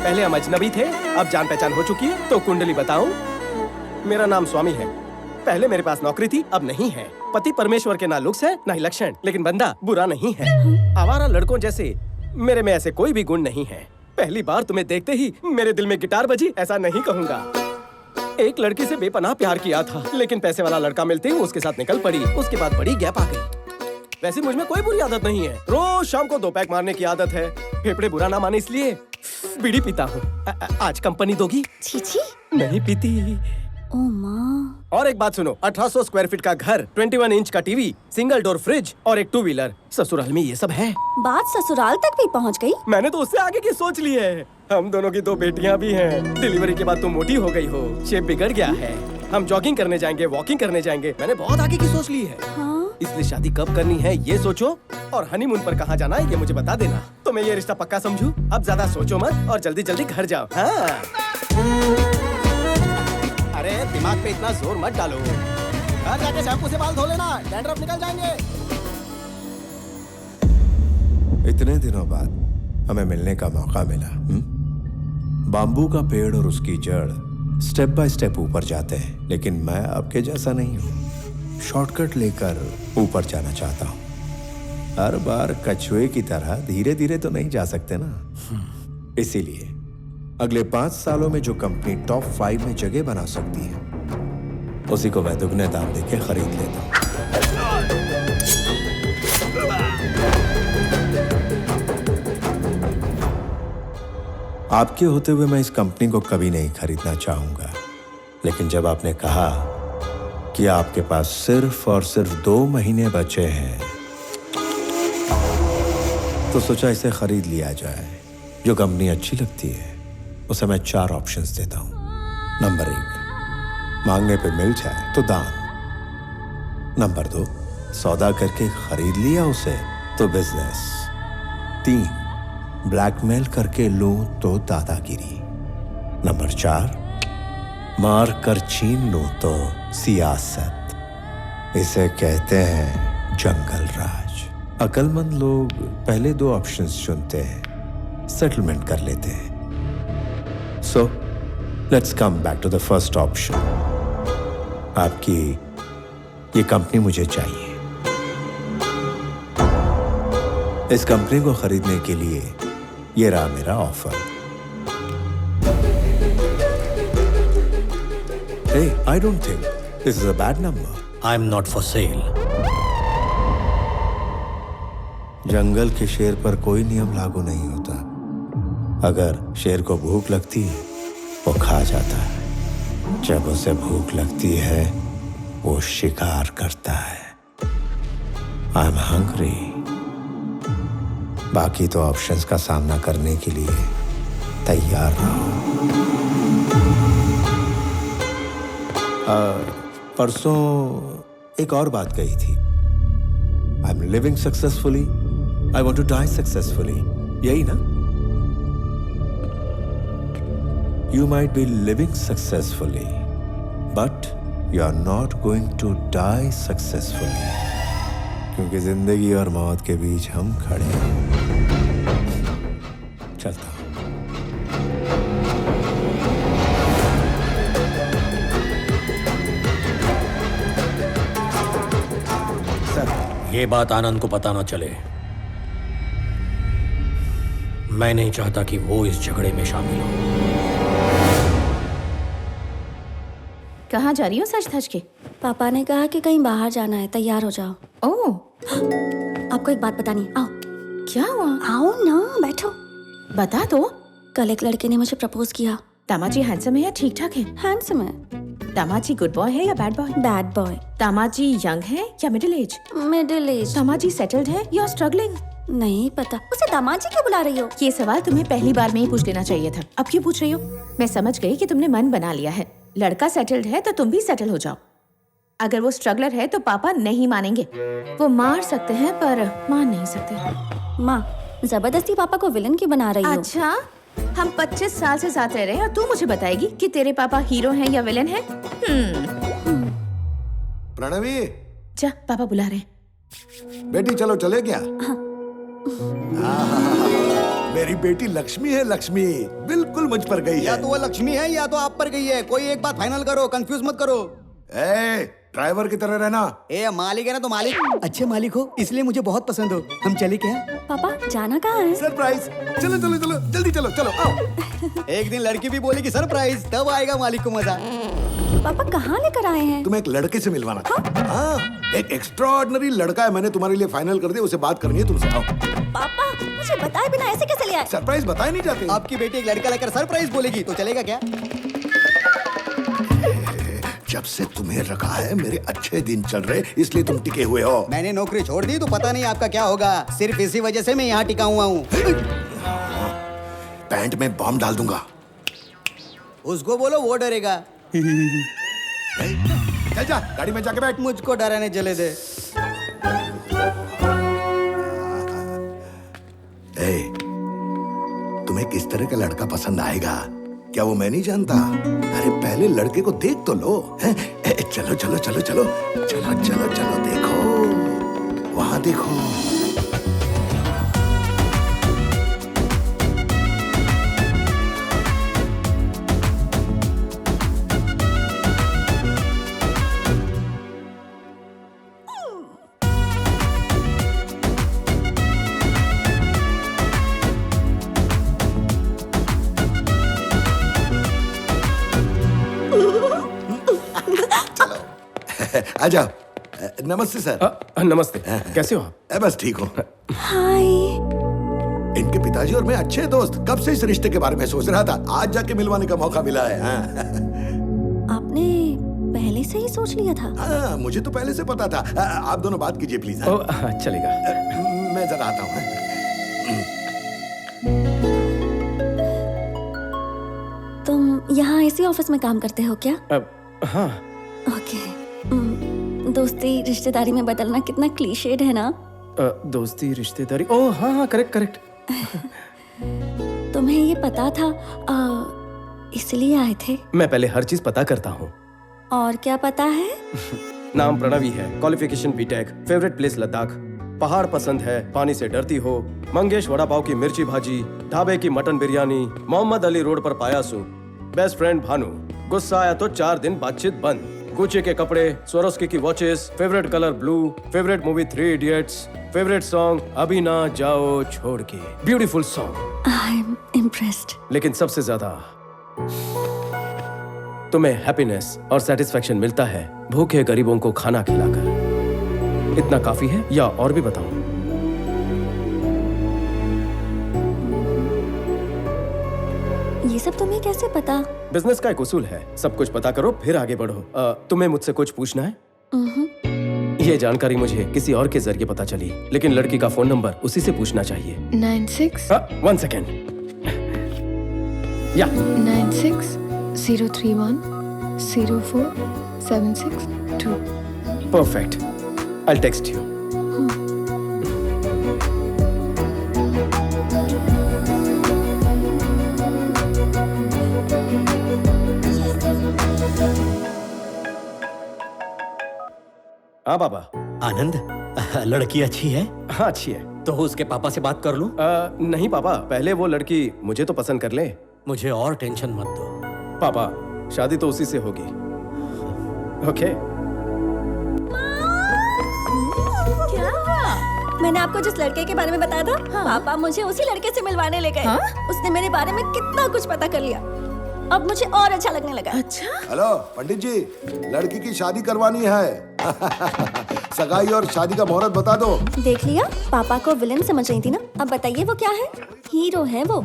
पहले हम अजनबी थे, अब जान पहचान हो चुकी है। तो कुंडली बताऊं? मेरा नाम स्वामी है। पहले मेरे पास नौकरी थी, अब नहीं है। पति परमेश्वर के ना लुक्स है ना ही लक्षण, लेकिन बंदा बुरा नहीं है। आवारा लड़कों जैसे मेरे में ऐसे कोई भी गुण नहीं है। पहली बार तुम्हें देखते ही मेरे दिल में गिटार बजी, ऐसा नहीं कहूँगा। एक लड़की से बेपनाह प्यार किया था, लेकिन पैसे वाला लड़का मिलते ही उसके साथ निकल पड़ी। उसके बाद बड़ी गैप आ गई। वैसे मुझ में कोई बुरी आदत नहीं है। रोज शाम को 2 पैक मारने की आदत है। फेफड़े बुरा ना माने इसलिए बीड़ी पीता हूँ। आज कंपनी दोगी? छी, नहीं पीती। ओ माँ। और एक बात सुनो, 1800 स्क्वायर फीट का घर, 21 इंच का टीवी, सिंगल डोर फ्रिज और एक 2 व्हीलर। ससुराल में ये सब है। बात ससुराल तक भी पहुँच गई? मैंने तो उससे आगे की सोच ली है। हम दोनों की 2 बेटियां भी हैं। डिलीवरी के बाद तुम मोटी हो गई हो, शेप बिगड़ गया है। हम जॉगिंग करने जाएंगे, वॉकिंग करने जाएंगे। मैंने बहुत आगे की सोच ली है। हाँ? इसलिए शादी कब करनी है ये सोचो, और हनीमून पर कहाँ जाना है ये मुझे बता देना, तो मैं ये रिश्ता पक्का समझूं। अब ज्यादा सोचो मत और जल्दी जल्दी घर जाओ। हाँ। अरे दिमाग पे इतना जोर मत डालो। घर जाके शैम्पू से बाल धो लेना, डैंड्रफ निकल जाएंगे। इतने दिनों बाद हमें मिलने का मौका मिला। बाम्बू का पेड़ और उसकी जड़ स्टेप बाय स्टेप ऊपर जाते हैं, लेकिन मैं आपके जैसा नहीं हूँ। शॉर्टकट लेकर ऊपर जाना चाहता हूँ। हर बार कछुए की तरह धीरे धीरे तो नहीं जा सकते ना। इसीलिए अगले 5 सालों में जो कंपनी टॉप 5 में जगह बना सकती है, उसी को मैं दुगने दाम देके खरीद लेता हूँ। आपके होते हुए मैं इस कंपनी को कभी नहीं खरीदना चाहूंगा, लेकिन जब आपने कहा कि आपके पास सिर्फ और सिर्फ 2 महीने बचे हैं, तो सोचा इसे खरीद लिया जाए। जो कंपनी अच्छी लगती है उसे मैं 4 ऑप्शंस देता हूं। नंबर 1, मांगने पे मिल जाए तो दान। नंबर 2, सौदा करके खरीद लिया उसे तो बिजनेस। 3, ब्लैकमेल करके लूं तो दादागिरी। नंबर 4, मार कर छीन लूं तो सियासत। इसे कहते हैं जंगल राज। अक्लमंद लोग पहले 2 ऑप्शंस चुनते हैं, सेटलमेंट कर लेते हैं। So let's come back to the first option. आपकी ये कंपनी मुझे चाहिए। इस कंपनी को खरीदने के लिए ये रहा मेरा offer. Hey, I don't think this is a bad number. I'm not for sale. जंगल के शेर पर कोई नियम लागू नहीं होता। अगर शेर को भूख लगती है वो खा जाता है, जब उसे भूख लगती है वो शिकार करता है। I'm hungry. बाकी तो ऑप्शंस का सामना करने के लिए तैयार रहो। परसों एक और बात कही थी, I am living successfully, I want to die successfully, यही ना? You might be living successfully but you are not going to die successfully, क्योंकि जिंदगी और मौत के बीच हम खड़े हैं। चलता हूं। ये बात आनंद को पता ना चले। मैं नहीं चाहता कि वो इस झगड़े में शामिल हो। कहाँ जा रही हो सच धज के? पापा ने कहा कि कहीं बाहर जाना है, तैयार हो जाओ। ओह, आपको एक बात बतानी, आओ। क्या हुआ? आओ ना, बैठो। बता दो। कल एक लड़के ने मुझे प्रपोज किया। दामाजी हैंडसम है या ठीक ठाक है? हैंडसम है। दामाजी गुड बॉय है या bad boy? Bad boy. Damaji young है या middle age? Middle age. Damaji settled है या स्ट्रगलिंग? नहीं पता। उसे दामाजी क्यों बुला रही हो? ये सवाल तुम्हें पहली बार में ही पूछ लेना चाहिए था। अब क्यों पूछ रही हो? मैं समझ गई कि तुमने मन बना लिया है। लड़का सेटल्ड है तो तुम भी सेटल हो जाओ। अगर वो स्ट्रगलर है तो पापा नहीं मानेंगे। वो मार सकते हैं पर मान नहीं सकते। माँ, जबरदस्ती पापा को विलन क्यों बना रही हो? अच्छा, हम 25 साल से साथ रह रहे हैं और तू मुझे बताएगी कि तेरे पापा हीरो हैं या विलन हैं? प्रणवी, जा, पापा बुला रहे हैं। बेटी चलो, चले क्या? मेरी बेटी लक्ष्मी है, लक्ष्मी बिल्कुल मुझ पर गई है। या तो वो लक्ष्मी है या तो आप पर गई है। कोई एक बात फाइनल करो, कंफ्यूज मत करो। ड्राइवर की तरह रहना। मालिक है ना तो मालिक। अच्छे मालिक हो इसलिए मुझे बहुत पसंद हो। हम चले क्या? पापा जाना कहाँ है? सरप्राइज। चलो चलो चलो, जल्दी चलो चलो आओ। एक दिन लड़की भी बोलेगी सरप्राइज, तब आएगा मालिक को मजा। पापा कहाँ लेकर आए हैं? तुम्हें एक लड़के से मिलवाना था। हाँ, एक एक्स्ट्राऑर्डिनरी लड़का है, मैंने तुम्हारे लिए फाइनल कर दिया, उसे बात करनी है तुमसे। आओ। पापा मुझे बताए बिना ऐसे कैसे ले आए? सरप्राइज बताए नहीं जाते। आपकी बेटी एक लड़का लेकर सरप्राइज बोलेगी तो चलेगा क्या? जब से तुम्हें रखा है मेरे अच्छे दिन चल रहे, इसलिए तुम टिके हुए हो। मैंने नौकरी छोड़ दी तो पता नहीं आपका क्या होगा। सिर्फ इसी वजह से मैं यहाँ टिका हुआ हूँ। पैंट में बॉम्ब डाल दूंगा। उसको बोलो, वो डरेगा। चल जा, गाड़ी में जाके बैठ। मुझको डराने चले दे। तुम्हें किस तरह का लड़का पसंद आएगा क्या वो मैं नहीं जानता? अरे पहले लड़के को देख तो लो। चलो चलो चलो चलो चलो चलो चलो, देखो वहां देखो। आ जाओ। नमस्ते सर। नमस्ते। कैसे हो आप? बस ठीक हो। हाय। इनके पिताजी और मैं अच्छे दोस्त। कब से इस रिश्ते के बारे में सोच रहा था, आज जाके मिलवाने का मौका मिला है। आपने पहले से ही सोच लिया था? हाँ, मुझे तो पहले से पता था। आप दोनों बात कीजिए प्लीज। चलेगा। मैं जरा आता हूँ। तुम यहाँ इसी ऑफिस में काम करते हो क्या? हाँ। ओके। दोस्ती रिश्तेदारी में बदलना कितना क्लीशेड है ना? दोस्ती रिश्तेदारी, ओह हाँ हाँ, करेक्ट करेक्ट। तुम्हें ये पता था इसलिए आए थे? मैं पहले हर चीज पता करता हूँ। और क्या पता है? नाम प्रणवी है, qualification BTech, favourite place Ladakh, पहाड़ पसंद है, पानी से डरती हो, मंगेश वड़ा पाव की मिर्ची भाजी, ढाबे की मटन बिरयानी, मोहम्मद अली रोड पर पाया सू, बेस्ट फ्रेंड भानु, गुस्सा आया तो 4 दिन बातचीत बंद, गुच्ची के कपड़े, स्वरोस्की की watches, favourite colour blue, favourite movie 3 idiots, favourite song अभी ना जाओ छोड़ के, beautiful song. I am impressed. लेकिन सबसे ज्यादा तुम्हें हैप्पीनेस और सेटिस्फैक्शन मिलता है भूखे गरीबों को खाना खिलाकर। इतना काफी है या और भी बताऊं? ये सब तुम्हें कैसे पता? बिजनेस का एक उसूल है, सब कुछ पता करो फिर आगे बढ़ो। तुम्हें मुझसे कुछ पूछना है? ये जानकारी मुझे किसी और के जरिए पता चली, लेकिन लड़की का फोन नंबर उसी से पूछना चाहिए। 96 1 सेकेंड। या 96 031 04 762। Perfect, I'll text you. हाँ बाबा। आनंद, लड़की अच्छी है? हाँ अच्छी है। तो उसके पापा से बात कर लूं? नहीं पापा, पहले वो लड़की मुझे तो पसंद कर ले। मुझे और टेंशन मत दो। पापा, शादी तो उसी से होगी। ओके? मैंने आपको जिस लड़के के बारे में बताया था, पापा मुझे उसी लड़के से मिलवाने ले गए। उसने मेरे बारे में कितना कुछ पता कर लिया। अब मुझे और अच्छा लगने लगा। अच्छा? हेलो पंडित जी, लड़की की शादी करवानी है। सगाई और शादी का मुहूर्त बता दो। देख लिया, पापा को विलन समझ रही थी ना। अब बताइए वो क्या है? हीरो है वो।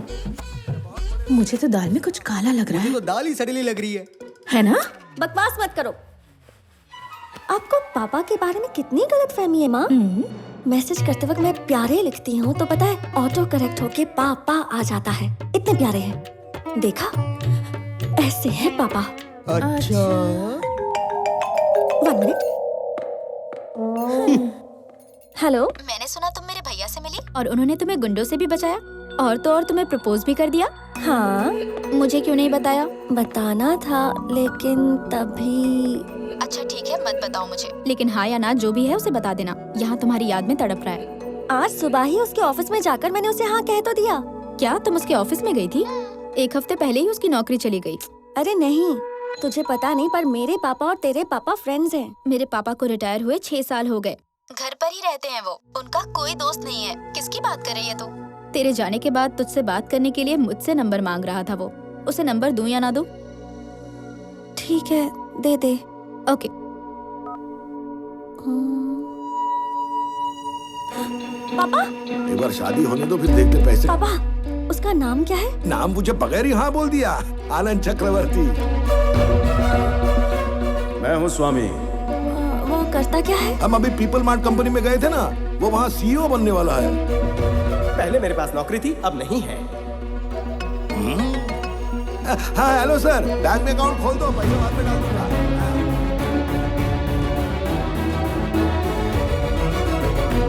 मुझे तो दाल में कुछ काला लग रहा है। तो दाल ही सड़ीली लग रही है ना? बकवास मत करो। आपको पापा के बारे में कितनी गलतफहमी है माँ। मैसेज करते वक्त मैं प्यारे लिखती हूँ तो पता है ऑटो करेक्ट होके पापा आ जाता है। इतने प्यारे हैं। देखा, ऐसे है पापा। अच्छा। 1 मिनट। हेलो। मैंने सुना तुम मेरे भैया से मिली और उन्होंने तुम्हें गुंडों से भी बचाया और तो और तुम्हें प्रपोज भी कर दिया। हाँ, मुझे क्यों नहीं बताया? बताना था लेकिन तभी। अच्छा ठीक है, मत बताओ मुझे। लेकिन हाँ या ना जो भी है उसे बता देना। यहाँ तुम्हारी याद में तड़प रहा है। आज सुबह ही उसके ऑफिस में जाकर मैंने उसे हाँ कह तो दिया। क्या तुम उसके ऑफिस में गई थी? 1 हफ्ते पहले ही उसकी नौकरी चली गई। अरे नहीं, तुझे पता नहीं, पर मेरे पापा और तेरे पापा फ्रेंड्स हैं। मेरे पापा को रिटायर हुए 6 साल हो गए। घर पर ही रहते हैं वो, उनका कोई दोस्त नहीं है। किसकी बात कर रही है तू? तेरे जाने के बाद तुझसे बात करने के लिए मुझसे नंबर मांग रहा था वो। उसे नंबर दूं या ना दूं? ठीक है, दे दे। ओके। पापा, एक बार शादी होने दो, फिर देखते पैसे। पापा, उसका नाम क्या है? नाम मुझे बगैर ही हाँ बोल दिया। आनंद चक्रवर्ती। मैं हूँ स्वामी। वो करता क्या है? हम अभी पीपल मार्ट कंपनी में गए थे ना, वो वहाँ सीईओ बनने वाला है। पहले मेरे पास नौकरी थी, अब नहीं है। हाँ हेलो सर, बैंक में अकाउंट खोल दो, पैसे बाद में डाल दूंगा।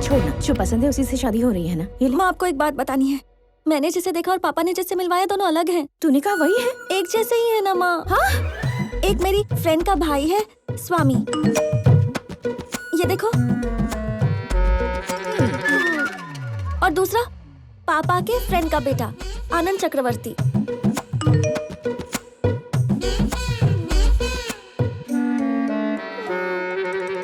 छोड़ना, जो पसंद है उसी से शादी हो रही है ना। ये माँ, आपको एक बात बतानी है। मैंने जिसे देखा और पापा ने जिससे मिलवाया दोनों अलग हैं। तूने कहा वही है? एक जैसे ही है ना माँ। हाँ? एक मेरी फ्रेंड का भाई है स्वामी, ये देखो। और दूसरा पापा के फ्रेंड का बेटा आनंद चक्रवर्ती।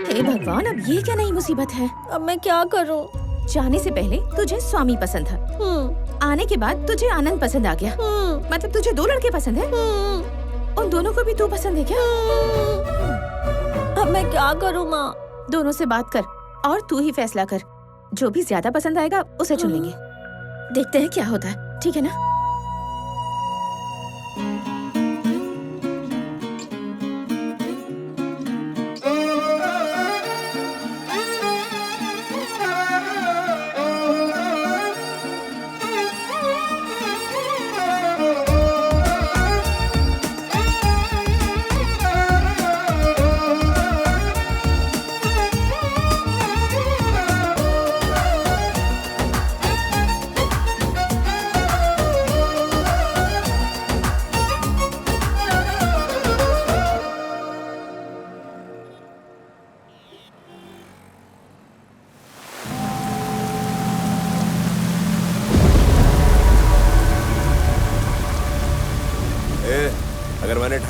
हे भगवान, अब ये क्या नई मुसीबत है? अब मैं क्या करूं? जाने से पहले तुझे स्वामी पसंद था, आने के बाद तुझे आनंद पसंद आ गया। मतलब तुझे 2 लड़के पसंद है? उन दोनों को भी तू पसंद है क्या? अब मैं क्या करूं माँ? दोनों से बात कर और तू ही फैसला कर। जो भी ज्यादा पसंद आएगा उसे चुन लेंगे। देखते हैं क्या होता है, ठीक है ना?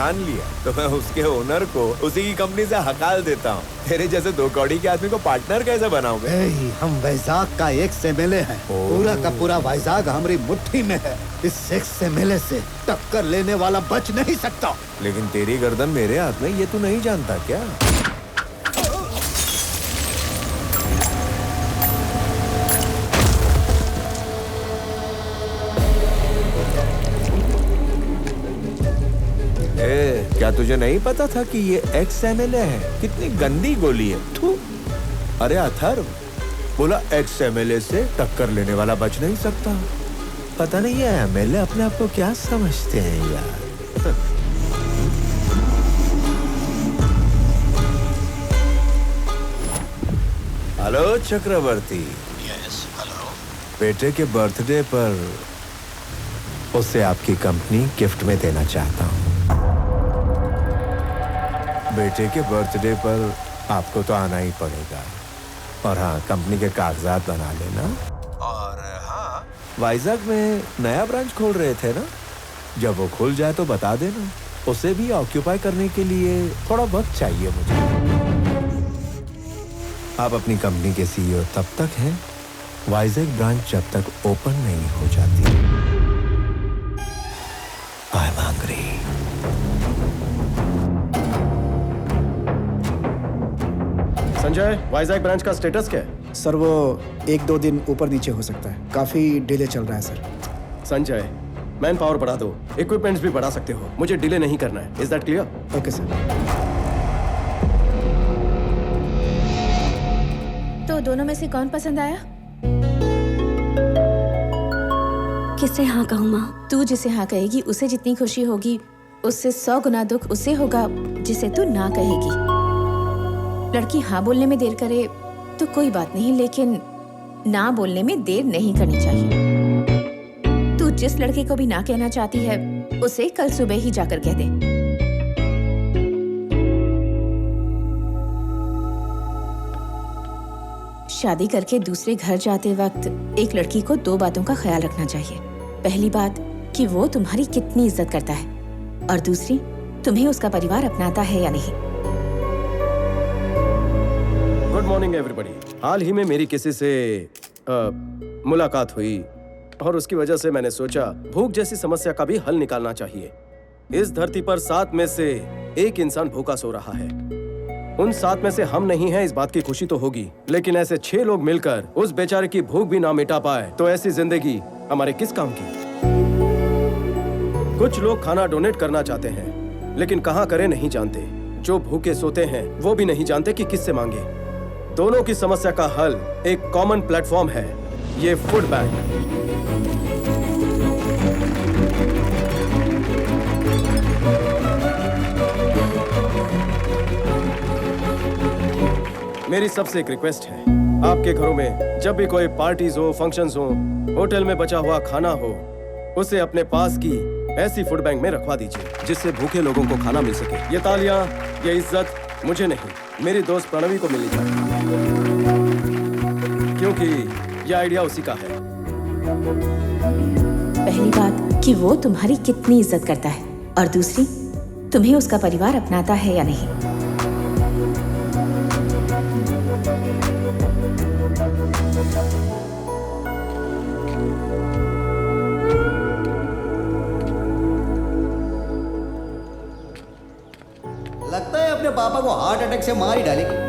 ठान लिया तो मैं उसके ओनर को उसी की कंपनी से हकाल देता हूँ। तेरे जैसे 2 कौड़ी के आदमी को पार्टनर कैसे बनाऊं मैं? हम वैजाग का एक MLA है, पूरा का पूरा वैजाग हमारी मुट्ठी में है। इस MLA से टक्कर लेने वाला बच नहीं सकता। लेकिन तेरी गर्दन मेरे हाथ में, ये तू नहीं जानता क्या? क्या तुझे नहीं पता था कि ये MLA है? कितनी गंदी गोली है। थू। अरे अथर्व, बोला MLA से टक्कर लेने वाला बच नहीं सकता। पता नहीं ये MLA अपने आप को क्या समझते हैं यार। हेलो चक्रवर्ती। Yes, hello. बेटे के बर्थडे पर उसे आपकी कंपनी गिफ्ट में देना चाहता हूँ। बेटे के बर्थडे पर आपको तो आना ही पड़ेगा। और हाँ, कंपनी के कागजात बना लेना। और हाँ, वाइजैक में नया ब्रांच खोल रहे थे ना, जब वो खुल जाए तो बता देना। उसे भी ऑक्यूपाई करने के लिए थोड़ा वक्त चाहिए मुझे। आप अपनी कंपनी के CEO तब तक हैं, वाइजैक ब्रांच जब तक ओपन नहीं हो जाती। I am hungry. Sanjay, Vizag branch का स्टेटस क्या है? सर वो 1-2 दिन ऊपर नीचे हो सकता है, काफी डिले चल रहा है सर। संजय, मैन पावर बढ़ा दो, इक्विपमेंट्स भी बढ़ा सकते हो, मुझे डिले नहीं करना है। Is that clear? Okay sir. तो दोनों में से कौन पसंद आया? किसे हाँ कहूँ माँ? तू जिसे हाँ कहेगी उसे जितनी खुशी होगी, उससे 100 गुना दुख उसे होगा जिसे तू ना कहेगी। लड़की हाँ बोलने में देर करे तो कोई बात नहीं, लेकिन ना बोलने में देर नहीं करनी चाहिए। तू जिस लड़के को भी ना कहना चाहती है उसे कल सुबह ही जाकर कह दे। शादी करके दूसरे घर जाते वक्त एक लड़की को 2 बातों का ख्याल रखना चाहिए। पहली बात कि वो तुम्हारी कितनी इज्जत करता है, और दूसरी तुम्हें उसका परिवार अपनाता है या नहीं। Good morning everybody. हाल ही में मेरी किसी से मुलाकात हुई और उसकी वजह से मैंने सोचा भूख जैसी समस्या का भी हल निकालना चाहिए। इस धरती पर 7 में से 1 इंसान भूखा सो रहा है। उन 7 में से हम नहीं हैं, इस बात की खुशी तो होगी, लेकिन ऐसे 6 लोग मिलकर उस बेचारे की भूख भी ना मिटा पाए तो ऐसी जिंदगी हमारे किस काम की? कुछ लोग खाना डोनेट करना चाहते हैं, लेकिन कहाँ करें नहीं जानते। जो भूखे सोते हैं वो भी नहीं जानते कि किससे मांगे। दोनों की समस्या का हल एक कॉमन प्लेटफॉर्म है, ये फूड बैंक। मेरी सबसे एक रिक्वेस्ट है, आपके घरों में जब भी कोई पार्टीज हो, फंक्शंस हो, होटल में बचा हुआ खाना हो, उसे अपने पास की ऐसी फूड बैंक में रखवा दीजिए जिससे भूखे लोगों को खाना मिल सके। ये तालियां, ये इज्जत मुझे नहीं, मेरी दोस्त प्रणवी को मिलनी चाहिए, क्योंकि ये आइडिया उसी का है। पहली बात कि वो तुम्हारी कितनी इज्जत करता है, और दूसरी तुम्हें उसका परिवार अपनाता है या नहीं। लगता है अपने पापा को हार्ट अटैक से मार ही डालेगी।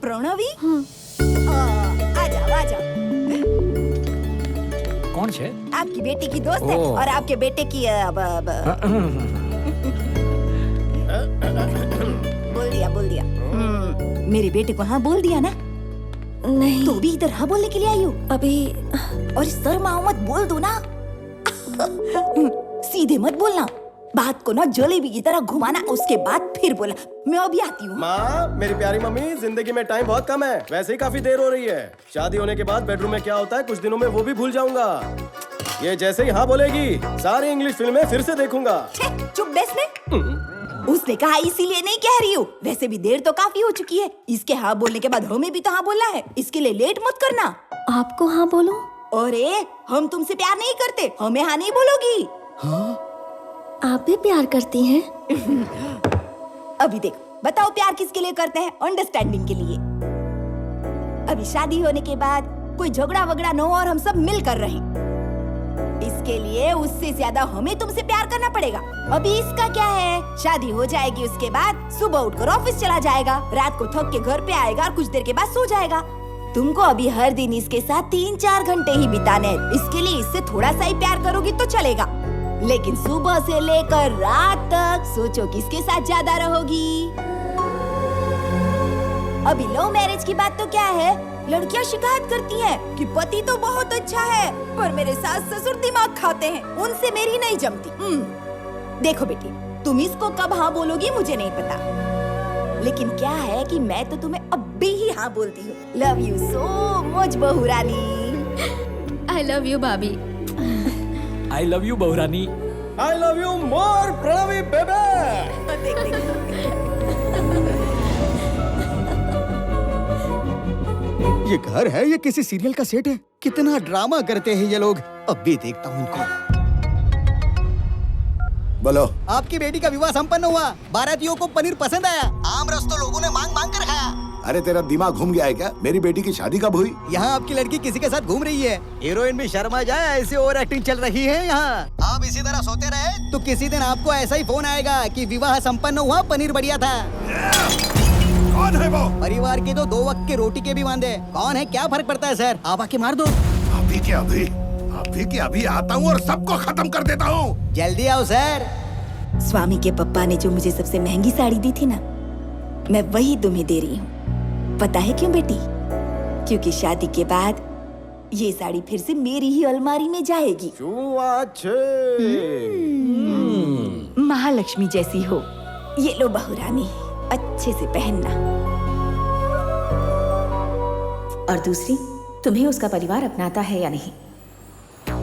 प्रणवी, आ जाओ। कौन है? आपकी बेटी की दोस्त है और आपके बेटे की बोल दिया। मेरे बेटे को हाँ बोल दिया ना? नहीं। तो भी इधर हाँ बोलने के लिए आई हो अभी? और शर्माओ मत, बोल दो ना। सीधे मत बोलना, बात को ना जलेबी की तरह घुमाना, उसके बाद फिर बोला। मैं अभी आती हूँ। माँ, मेरी प्यारी मम्मी, जिंदगी में टाइम बहुत कम है, वैसे ही काफी देर हो रही है। शादी होने के बाद बेडरूम में क्या होता है कुछ दिनों में वो भी भूल जाऊंगा। ये जैसे ही हाँ बोलेगी सारी इंग्लिश फिल्में फिर से देखूंगा। चुप बैठने। उसने कहा इसीलिए नहीं कह रही हूँ, वैसे भी देर तो काफी हो चुकी है। इसके हाँ बोलने के बाद हमें भी तो हाँ बोलना है, इसके लिए लेट मत करना। आपको हाँ बोलूं? अरे हम तुमसे प्यार नहीं करते, हमें हाँ नहीं बोलोगी। आप भी प्यार करती हैं? अभी देखो, बताओ प्यार किसके लिए करते हैं? अंडरस्टैंडिंग के लिए। अभी शादी होने के बाद कोई झगड़ा वगड़ा न हो और हम सब मिलकर रहें। इसके लिए उससे ज्यादा हमें तुमसे प्यार करना पड़ेगा। अभी इसका क्या है, शादी हो जाएगी, उसके बाद सुबह उठकर ऑफिस चला जाएगा, रात को थक के घर पे आएगा और कुछ देर के बाद सो जाएगा। तुमको अभी हर दिन इसके साथ 3-4 घंटे ही बिताने हैं। इसके लिए इससे थोड़ा सा ही प्यार करोगी तो चलेगा, लेकिन सुबह से लेकर रात तक सोचो किसके साथ ज्यादा रहोगी। अभी लव मैरिज की बात तो क्या है, लड़कियां शिकायत करती हैं कि पति तो बहुत अच्छा है पर मेरे सास ससुर दिमाग खाते हैं, उनसे मेरी नहीं जमती। देखो बेटी, तुम इसको कब हाँ बोलोगी मुझे नहीं पता, लेकिन क्या है कि मैं तो तुम्हें अब भी ही हाँ बोलती हूँ। लव यू सो मच बहू रानी। आई लव यू भाभी। आई लव यू बहुरानी। I love you more Pranavi बेबे। ये घर है, ये किसी सीरियल का सेट है? कितना ड्रामा करते हैं ये लोग। अब भी देखता हूँ इनको। बोलो। आपकी बेटी का विवाह संपन्न हुआ, बारातियों को पनीर पसंद आया, आम रस तो लोगों ने मांग मांग कर खाया। अरे तेरा दिमाग घूम गया है क्या? मेरी बेटी की शादी कब हुई? यहाँ आपकी लड़की किसी के साथ घूम रही है। हीरोइन भी शर्मा जाए, ऐसी ओवर एक्टिंग चल रही है यहाँ। आप इसी तरह सोते रहे तो किसी दिन आपको ऐसा ही फोन आएगा कि विवाह संपन्न हुआ, पनीर बढ़िया था। कौन है वो? परिवार के तो 2 वक्त की रोटी के भी वांदे। कौन है क्या फर्क पड़ता है सर, आप आके मार दो। अभी के अभी आता हूँ और सबको खत्म कर देता हूँ। जल्दी आओ सर। स्वामी के पप्पा ने जो मुझे सबसे महंगी साड़ी दी थी ना, मैं वही तुम्हें दे रही हूँ। पता है क्यों बेटी? क्योंकि शादी के बाद ये साड़ी फिर से मेरी ही अलमारी में जाएगी। महालक्ष्मी जैसी हो। ये लो बहुरानी, अच्छे से पहनना। और दूसरी, तुम्हें उसका परिवार अपनाता है या नहीं?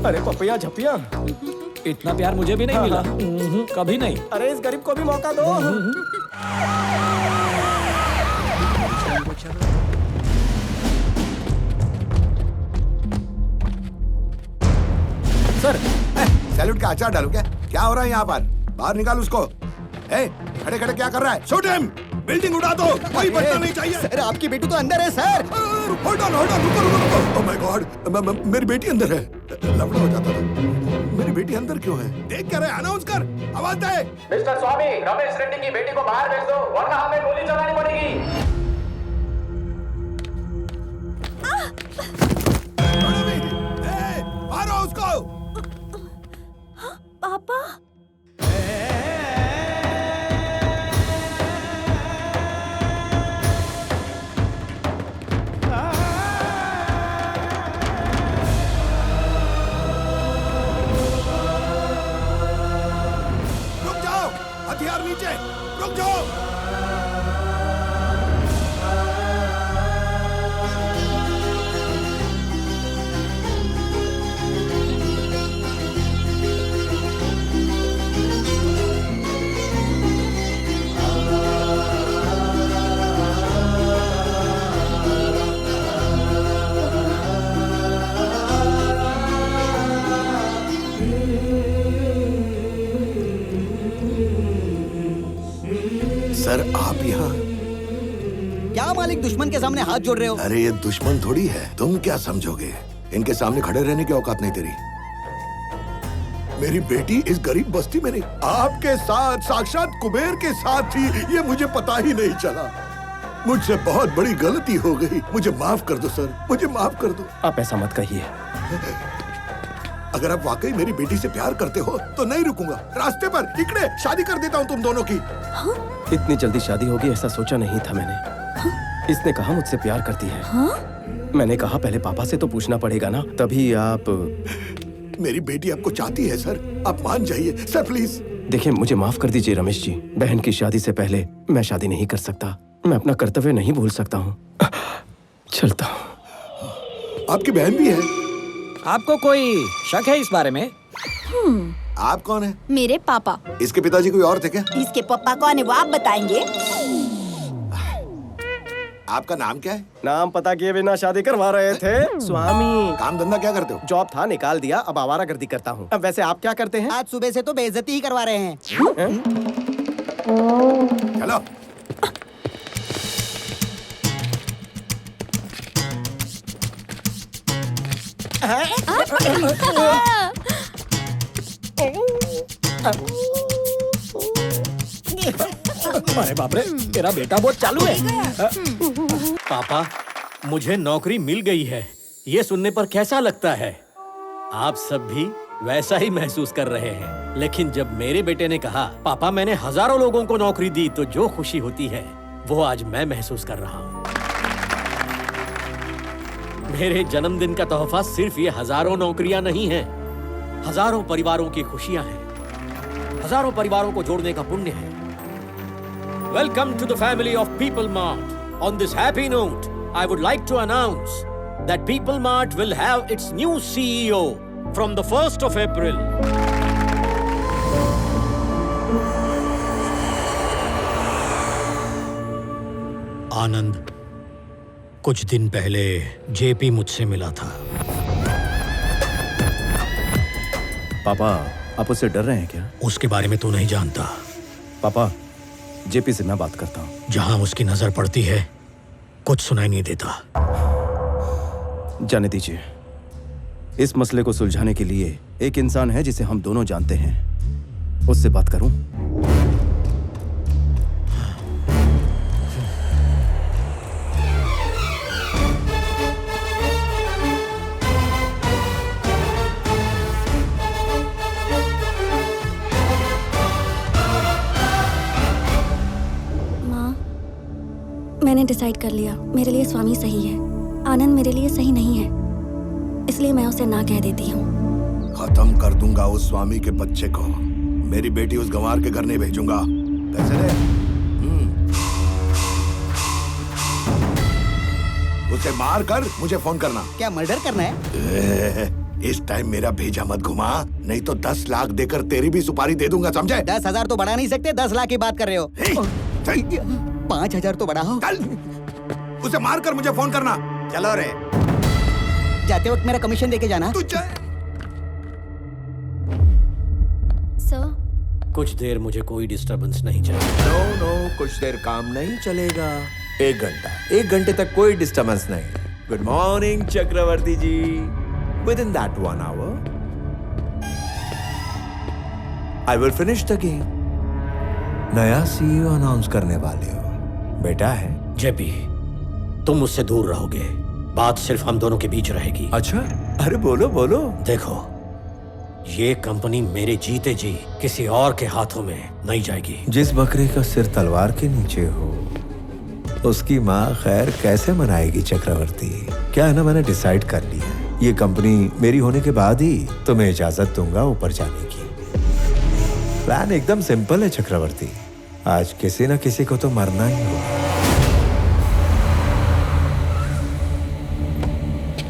अरे पपिया झपिया, इतना प्यार मुझे भी नहीं मिला। कभी नहीं। अरे इस गरीब को भी मौका दो। सर, सैल्यूट का अचार डालू क्या? क्या हो रहा है यहाँ पर? बाहर निकाल उसको। खड़े खड़े क्या कर रहा है? Shoot him! बिल्डिंग उड़ा दो, कोई बचना नहीं चाहिए। सर आपकी बेटी तो अंदर है सर। होल्ड ऑन, रुको। ओह माय गॉड, मेरी बेटी अंदर है। लफड़ा हो जाता था। मेरी बेटी अंदर क्यों है? देख क्या रहे? अनाउंस कर, आवाज दे। मिस्टर स्वामी, रमेश रेड्डी की बेटी को बाहर भेज दो, वरना हमें गोली चलानी पड़ेगी। मारो उसको। पापा। रुक जाओ, हथियार नीचे, रुक जाओ। सर आप यहाँ? क्या मालिक दुश्मन के सामने हाथ जोड़ रहे हो? अरे ये दुश्मन थोड़ी है, तुम क्या समझोगे? इनके सामने खड़े रहने की औकात नहीं तेरी। मेरी बेटी इस गरीब बस्ती में नहीं, आपके साथ, साक्षात कुबेर के साथ थी, ये मुझे पता ही नहीं चला। मुझसे बहुत बड़ी गलती हो गई, मुझे माफ कर दो सर, मुझे माफ कर दो। आप ऐसा मत कहिए। अगर आप वाकई मेरी बेटी से प्यार करते हो तो नहीं रुकूंगा, रास्ते पर इकड़े शादी कर देता हूँ तुम दोनों की। इतनी जल्दी शादी होगी ऐसा सोचा नहीं था मैंने। इसने कहा मुझसे प्यार करती है। मैंने कहा पहले पापा से तो पूछना पड़ेगा ना, तभी आप। मेरी बेटी आपको चाहती है सर, आप मान जाइए सर प्लीज। देखिए मुझे माफ कर दीजिए रमेश जी, बहन की शादी से पहले मैं शादी नहीं कर सकता, मैं अपना कर्तव्य नहीं भूल सकता हूँ। चलता हूँ। आपकी बहन भी है? आपको कोई शक है इस बारे में? आप कौन है? मेरे पापा। इसके पिताजी कोई और थे क्या? इसके पापा कौन है वो आप बताएंगे? आपका नाम क्या है? नाम पता किए बिना शादी करवा रहे थे स्वामी। काम धंधा क्या करते हो? जॉब था, निकाल दिया, अब आवारागर्दी करता हूँ। अब वैसे आप क्या करते हैं? आज सुबह से तो बेइज्जती ही करवा रहे हैं। चलो। अरे बाप रे, तेरा बेटा बहुत चालू है। पापा, मुझे नौकरी मिल गई है। ये सुनने पर कैसा लगता है? आप सब भी वैसा ही महसूस कर रहे हैं। लेकिन जब मेरे बेटे ने कहा, पापा मैंने हजारों लोगों को नौकरी दी, तो जो खुशी होती है वो आज मैं महसूस कर रहा हूँ। मेरे जन्मदिन का तोहफा सिर्फ ये हजारों नौकरियां नहीं हैं, हजारों परिवारों की खुशियां हैं, हजारों परिवारों को जोड़ने का पुण्य है। Welcome to the family of People Mart. On this happy note, I would like to announce that People Mart will have its new CEO from the 1st of April. आनंद, कुछ दिन पहले जेपी मुझसे मिला था। पापा, आप उससे डर रहे हैं क्या? उसके बारे में तू नहीं जानता। पापा, जेपी से मैं बात करता हूँ। जहां उसकी नजर पड़ती है कुछ सुनाई नहीं देता। जाने दीजिए। इस मसले को सुलझाने के लिए एक इंसान है जिसे हम दोनों जानते हैं, उससे बात करूं? मैंने डिसाइड कर लिया, मेरे लिए स्वामी सही है, आनंद मेरे लिए सही नहीं है, इसलिए मैं उसे ना कह देती हूँ। खत्म कर दूंगा उस स्वामी के बच्चे को। मेरी बेटी उस गंवार के घर नहीं भेजूंगा। पैसे दे। उसे मार कर मुझे फोन करना। क्या मर्डर करना है? इस टाइम मेरा भेजा मत घुमा, नहीं तो 10 लाख देकर तेरी भी सुपारी दे दूंगा, समझे? 10,000 तो बढ़ा नहीं सकते, 10 लाख की बात कर रहे हो। 5,000 तो बढ़ा हो। चल, उसे मार कर मुझे फोन करना। चलो रे। जाते वक्त मेरा कमीशन देके जाना। सर, कुछ देर मुझे कोई डिस्टरबेंस नहीं चाहिए। नो, कुछ देर काम नहीं चलेगा। 1 घंटा, 1 घंटे तक कोई डिस्टरबेंस नहीं। Good morning Chakravarti ji. Within that 1 hour, I will finish the game. नया CEO अनाउंस करने वाले हो, बेटा है। जेपी, तुम मुझसे दूर रहोगे, बात सिर्फ हम दोनों के बीच रहेगी। अच्छा, अरे बोलो बोलो। देखो, ये कंपनी मेरे जीते जी किसी और के हाथों में नहीं जाएगी। जिस बकरे का सिर तलवार के नीचे हो, उसकी माँ खैर कैसे मनाएगी चक्रवर्ती? क्या है ना, मैंने डिसाइड कर लिया है, ये कंपनी मेरी होने के बाद ही तुम्हें इजाजत दूंगा ऊपर जाने की। प्लान एकदम सिंपल है चक्रवर्ती, आज किसी न किसी को तो मरना ही होगा।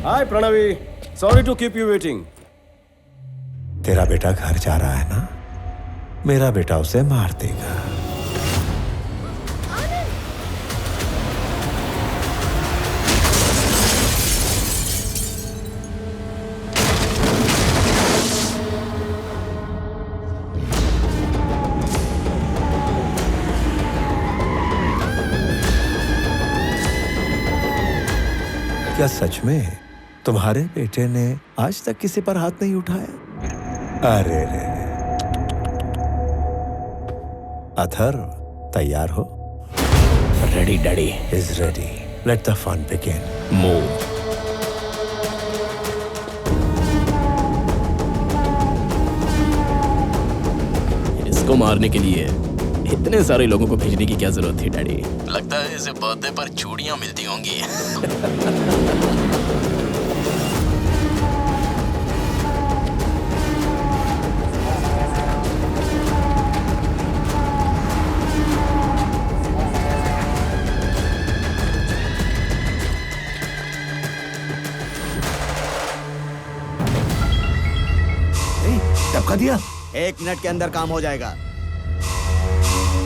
Hi Pranavi, sorry to keep you waiting. तेरा बेटा घर जा रहा है ना, मेरा बेटा उसे मार देगा। क्या सच में तुम्हारे बेटे ने आज तक किसी पर हाथ नहीं उठाया? अरे रे, अथर्व तैयार हो? Ready daddy. Is ready. Let the fun begin. Move. इसको मारने के लिए इतने सारे लोगों को भेजने की क्या जरूरत थी डैडी? लगता है इसे बर्थडे पर चूड़ियां मिलती होंगी। टपका दिया। 1 मिनट के अंदर काम हो जाएगा।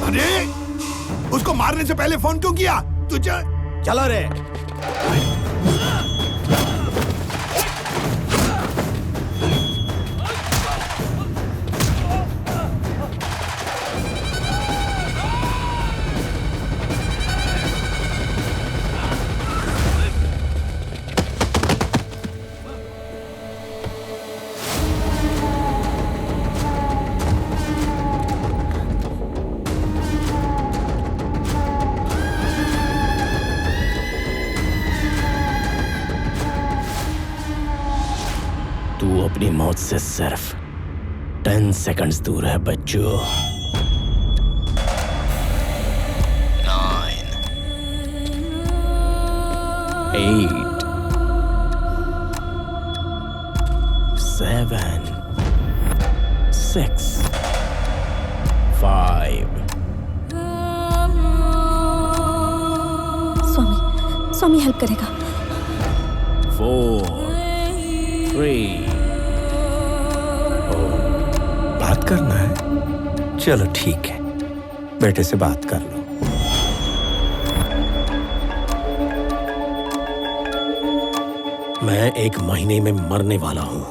अरे, उसको मारने से पहले फोन क्यों किया? तुझे चलो रे। तू अपनी मौत से सिर्फ 10 सेकंड्स दूर है बच्चों। 9 8 7 6 5 स्वामी हेल्प करेगा। 4 3 बात करना है? चलो ठीक है, बेटे से बात कर लो। मैं 1 महीने में मरने वाला हूं,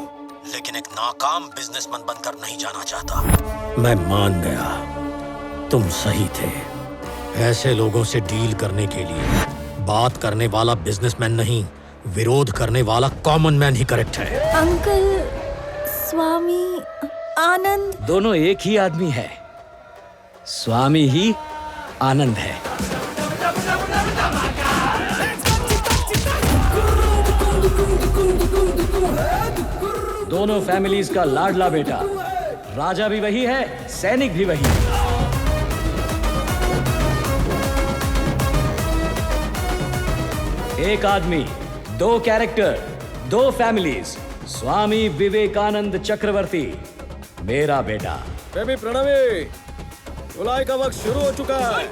लेकिन एक नाकाम बिजनेसमैन बनकर नहीं जाना चाहता। मैं मान गया, तुम सही थे। ऐसे लोगों से डील करने के लिए बात करने वाला बिजनेसमैन नहीं, विरोध करने वाला कॉमन मैन ही करेक्ट है। अंकल, स्वामी, आनंद दोनों एक ही आदमी है। स्वामी ही आनंद है। दोनों फैमिलीज का लाडला बेटा। राजा भी वही है, सैनिक भी वही है। एक आदमी, 2 कैरेक्टर, 2 फैमिलीज। स्वामी विवेकानंद चक्रवर्ती, मेरा बेटा। बेबी प्रणवी, धुलाई का वक्त शुरू हो चुका है।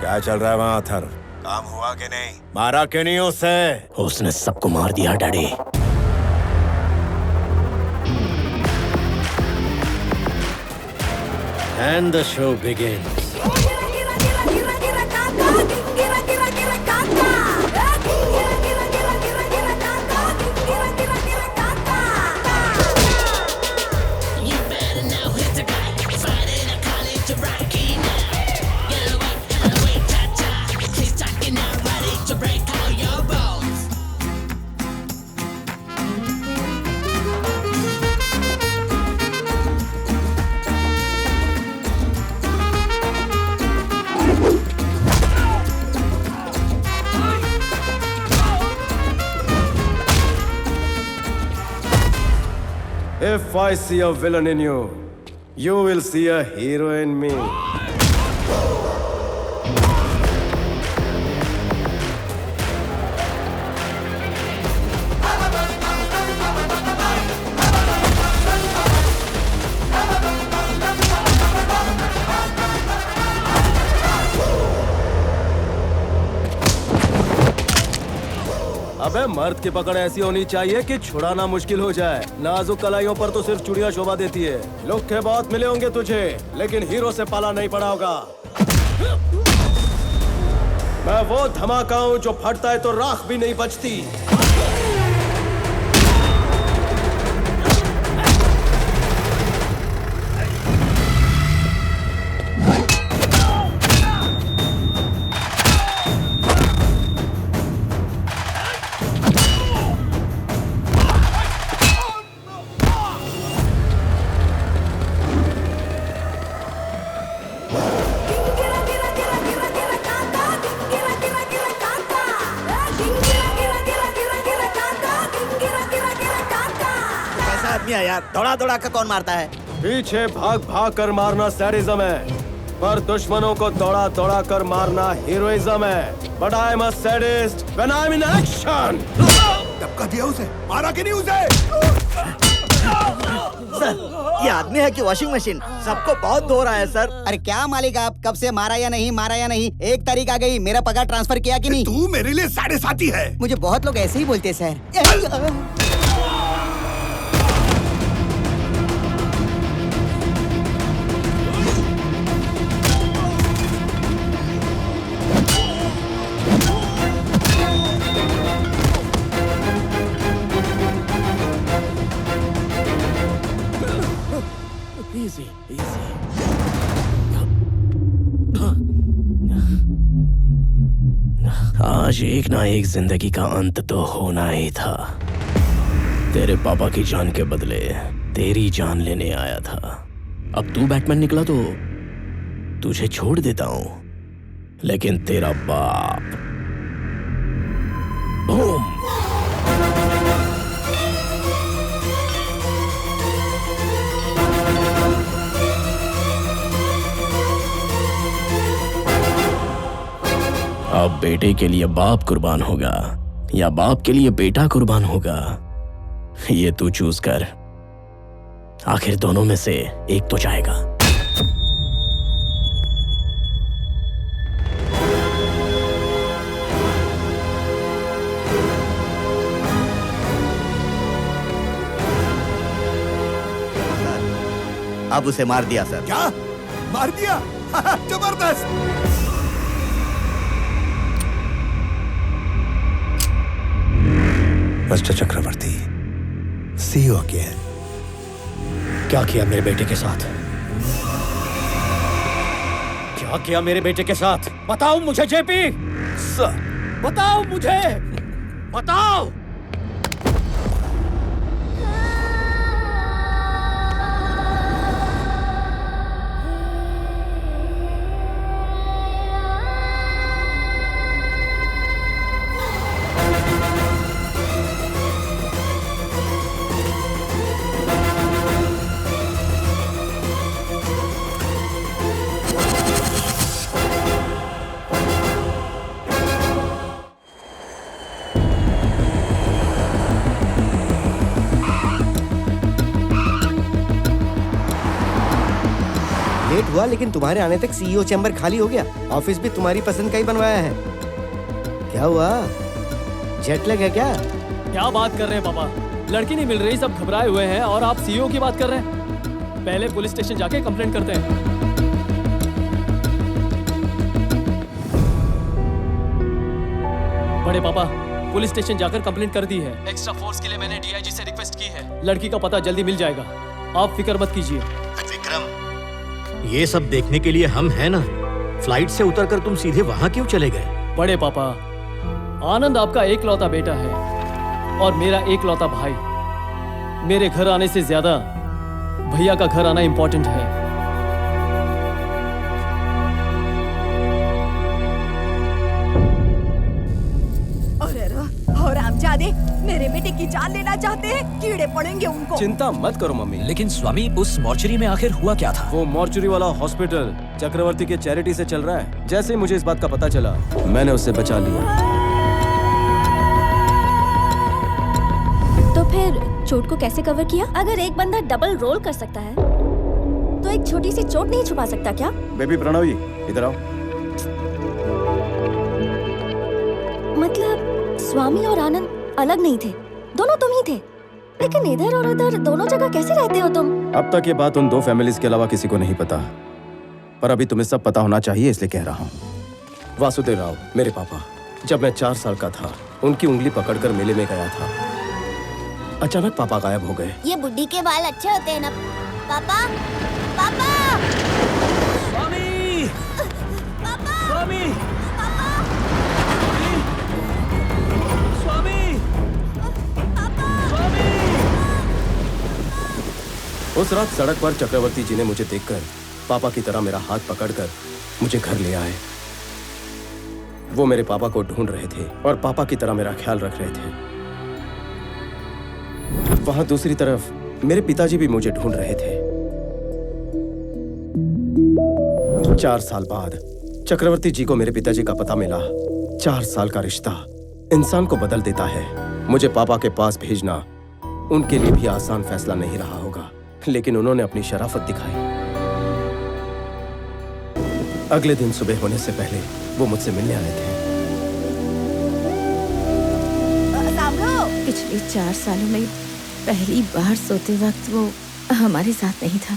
क्या चल रहा है वहां अथर? काम हुआ कि नहीं? मारा क्यों नहीं उसे? उसने सबको मार दिया daddy. And the show begins. If I see a villain in you, you will see a hero in me. अबे मर्द की पकड़ ऐसी होनी चाहिए कि छुड़ाना मुश्किल हो जाए। नाजुक कलाइयों पर तो सिर्फ चुड़ियां शोभा देती है। लुक के बहुत मिले होंगे तुझे, लेकिन हीरो से पाला नहीं पड़ा होगा। मैं वो धमाका हूं जो फटता है तो राख भी नहीं बचती। आदमी है यार, दौड़ा दौड़ा कर कौन मारता है? पीछे भाग भाग कर मारना सैडिज्म है, पर दुश्मनों को दौड़ा दौड़ा कर मारना हीरोइज्म है। But I am a sadist when I'm in action. धक्का दिया उसे, मारा कि नहीं उसे? सर, ये आदमी है कि वॉशिंग मशीन? सबको बहुत धो रहा है सर। अरे क्या मालिक आप, कब से मारा या नहीं, मारा या नहीं? 1 तारीख आ गई, मेरा पगार ट्रांसफर किया कि नहीं? तू मेरे लिए साढ़े साथी है। मुझे बहुत लोग ऐसे ही बोलते हैं सर। Easy, easy. आज एक ना एक जिंदगी का अंत तो होना ही था। तेरे पापा की जान के बदले तेरी जान लेने आया था। अब तू बैटमैन निकला तो तुझे छोड़ देता हूं, लेकिन तेरा बाप बूम। अब बेटे के लिए बाप कुर्बान होगा या बाप के लिए बेटा कुर्बान होगा, ये तू चूज कर। आखिर दोनों में से एक तो जाएगा। अब उसे मार दिया सर। क्या मार दिया? जबरदस्त। Mister Chakravarti, see you again. क्या किया मेरे बेटे के साथ? क्या किया मेरे बेटे के साथ? बताओ मुझे जेपी, बताओ मुझे, बताओ। लेट हुआ, लेकिन तुम्हारे आने तक सीईओ चैम्बर खाली हो गया। ऑफिस भी तुम्हारी पसंद का ही बनवाया है। क्या हुआ, जेट लैग है क्या? क्या बात कर रहे हैं पापा? लड़की नहीं मिल रही, सब घबराए हुए हैं और आप सीईओ की बात कर रहे हैं। पहले पुलिस स्टेशन जाके कंप्लेंट करते हैं। बड़े पापा, पुलिस स्टेशन जाकर कंप्लेंट कर दी है। एक्स्ट्रा फोर्स के लिए मैंने डीआईजी से रिक्वेस्ट की है। लड़की का पता जल्दी मिल जाएगा, आप फिक्र मत कीजिए। विक्रम, ये सब देखने के लिए हम हैं ना। फ्लाइट से उतरकर तुम सीधे वहां क्यों चले गए? बड़े पापा, आनंद आपका एकलौता बेटा है और मेरा एकलौता भाई। मेरे घर आने से ज्यादा भैया का घर आना इंपॉर्टेंट है। और आमजादे मेरे बेटे की जान लेना चाहते हैं, कीड़े पड़ेंगे उनको। चिंता मत करो मम्मी। लेकिन स्वामी, उस मॉर्चरी में आखिर हुआ क्या था? वो मॉर्चरी वाला हॉस्पिटल चक्रवर्ती के चैरिटी से चल रहा है। जैसे ही मुझे इस बात का पता चला, मैंने उससे बचा लिया। तो फिर चोट को कैसे कवर किया? अगर एक बंदा डबल रोल कर सकता है, तो एक छोटी सी चोट नहीं छुपा सकता क्या? बेबी प्रणवी, इधर आओ। मतलब स्वामी और आनंद अलग नहीं थे, दोनों तुम ही थे। लेकिन इधर और उधर दोनों जगह कैसे रहते हो तुम? अब तक ये बात उन 2 फैमिलीज के अलावा किसी को नहीं पता, पर अभी तुम्हें सब पता होना चाहिए, इसलिए कह रहा हूँ। वासुदेव राव, मेरे पापा, जब मैं 4 साल का था, उनकी उंगली पकड़कर मेले में गया था। अचानक पापा गायब हो गए। ये बुड्ढी के बाल अच्छे होते हैं ना पापा? पापा! स्वामी! पापा! स्वामी! उस रात सड़क पर चक्रवर्ती जी ने मुझे देखकर पापा की तरह मेरा हाथ पकड़कर मुझे घर ले आए। वो मेरे पापा को ढूंढ रहे थे और पापा की तरह मेरा ख्याल रख रहे थे। वहां दूसरी तरफ मेरे पिताजी भी मुझे ढूंढ रहे थे। 4 साल बाद चक्रवर्ती जी को मेरे पिताजी का पता मिला। 4 साल का रिश्ता इंसान को बदल देता है। मुझे पापा के पास भेजना उनके लिए भी आसान फैसला नहीं रहा होगा, लेकिन उन्होंने अपनी शराफत दिखाई। अगले दिन सुबह होने से पहले वो मुझसे मिलने आए थे। पिछले 4 सालों में पहली बार सोते वक्त वो हमारे साथ नहीं था।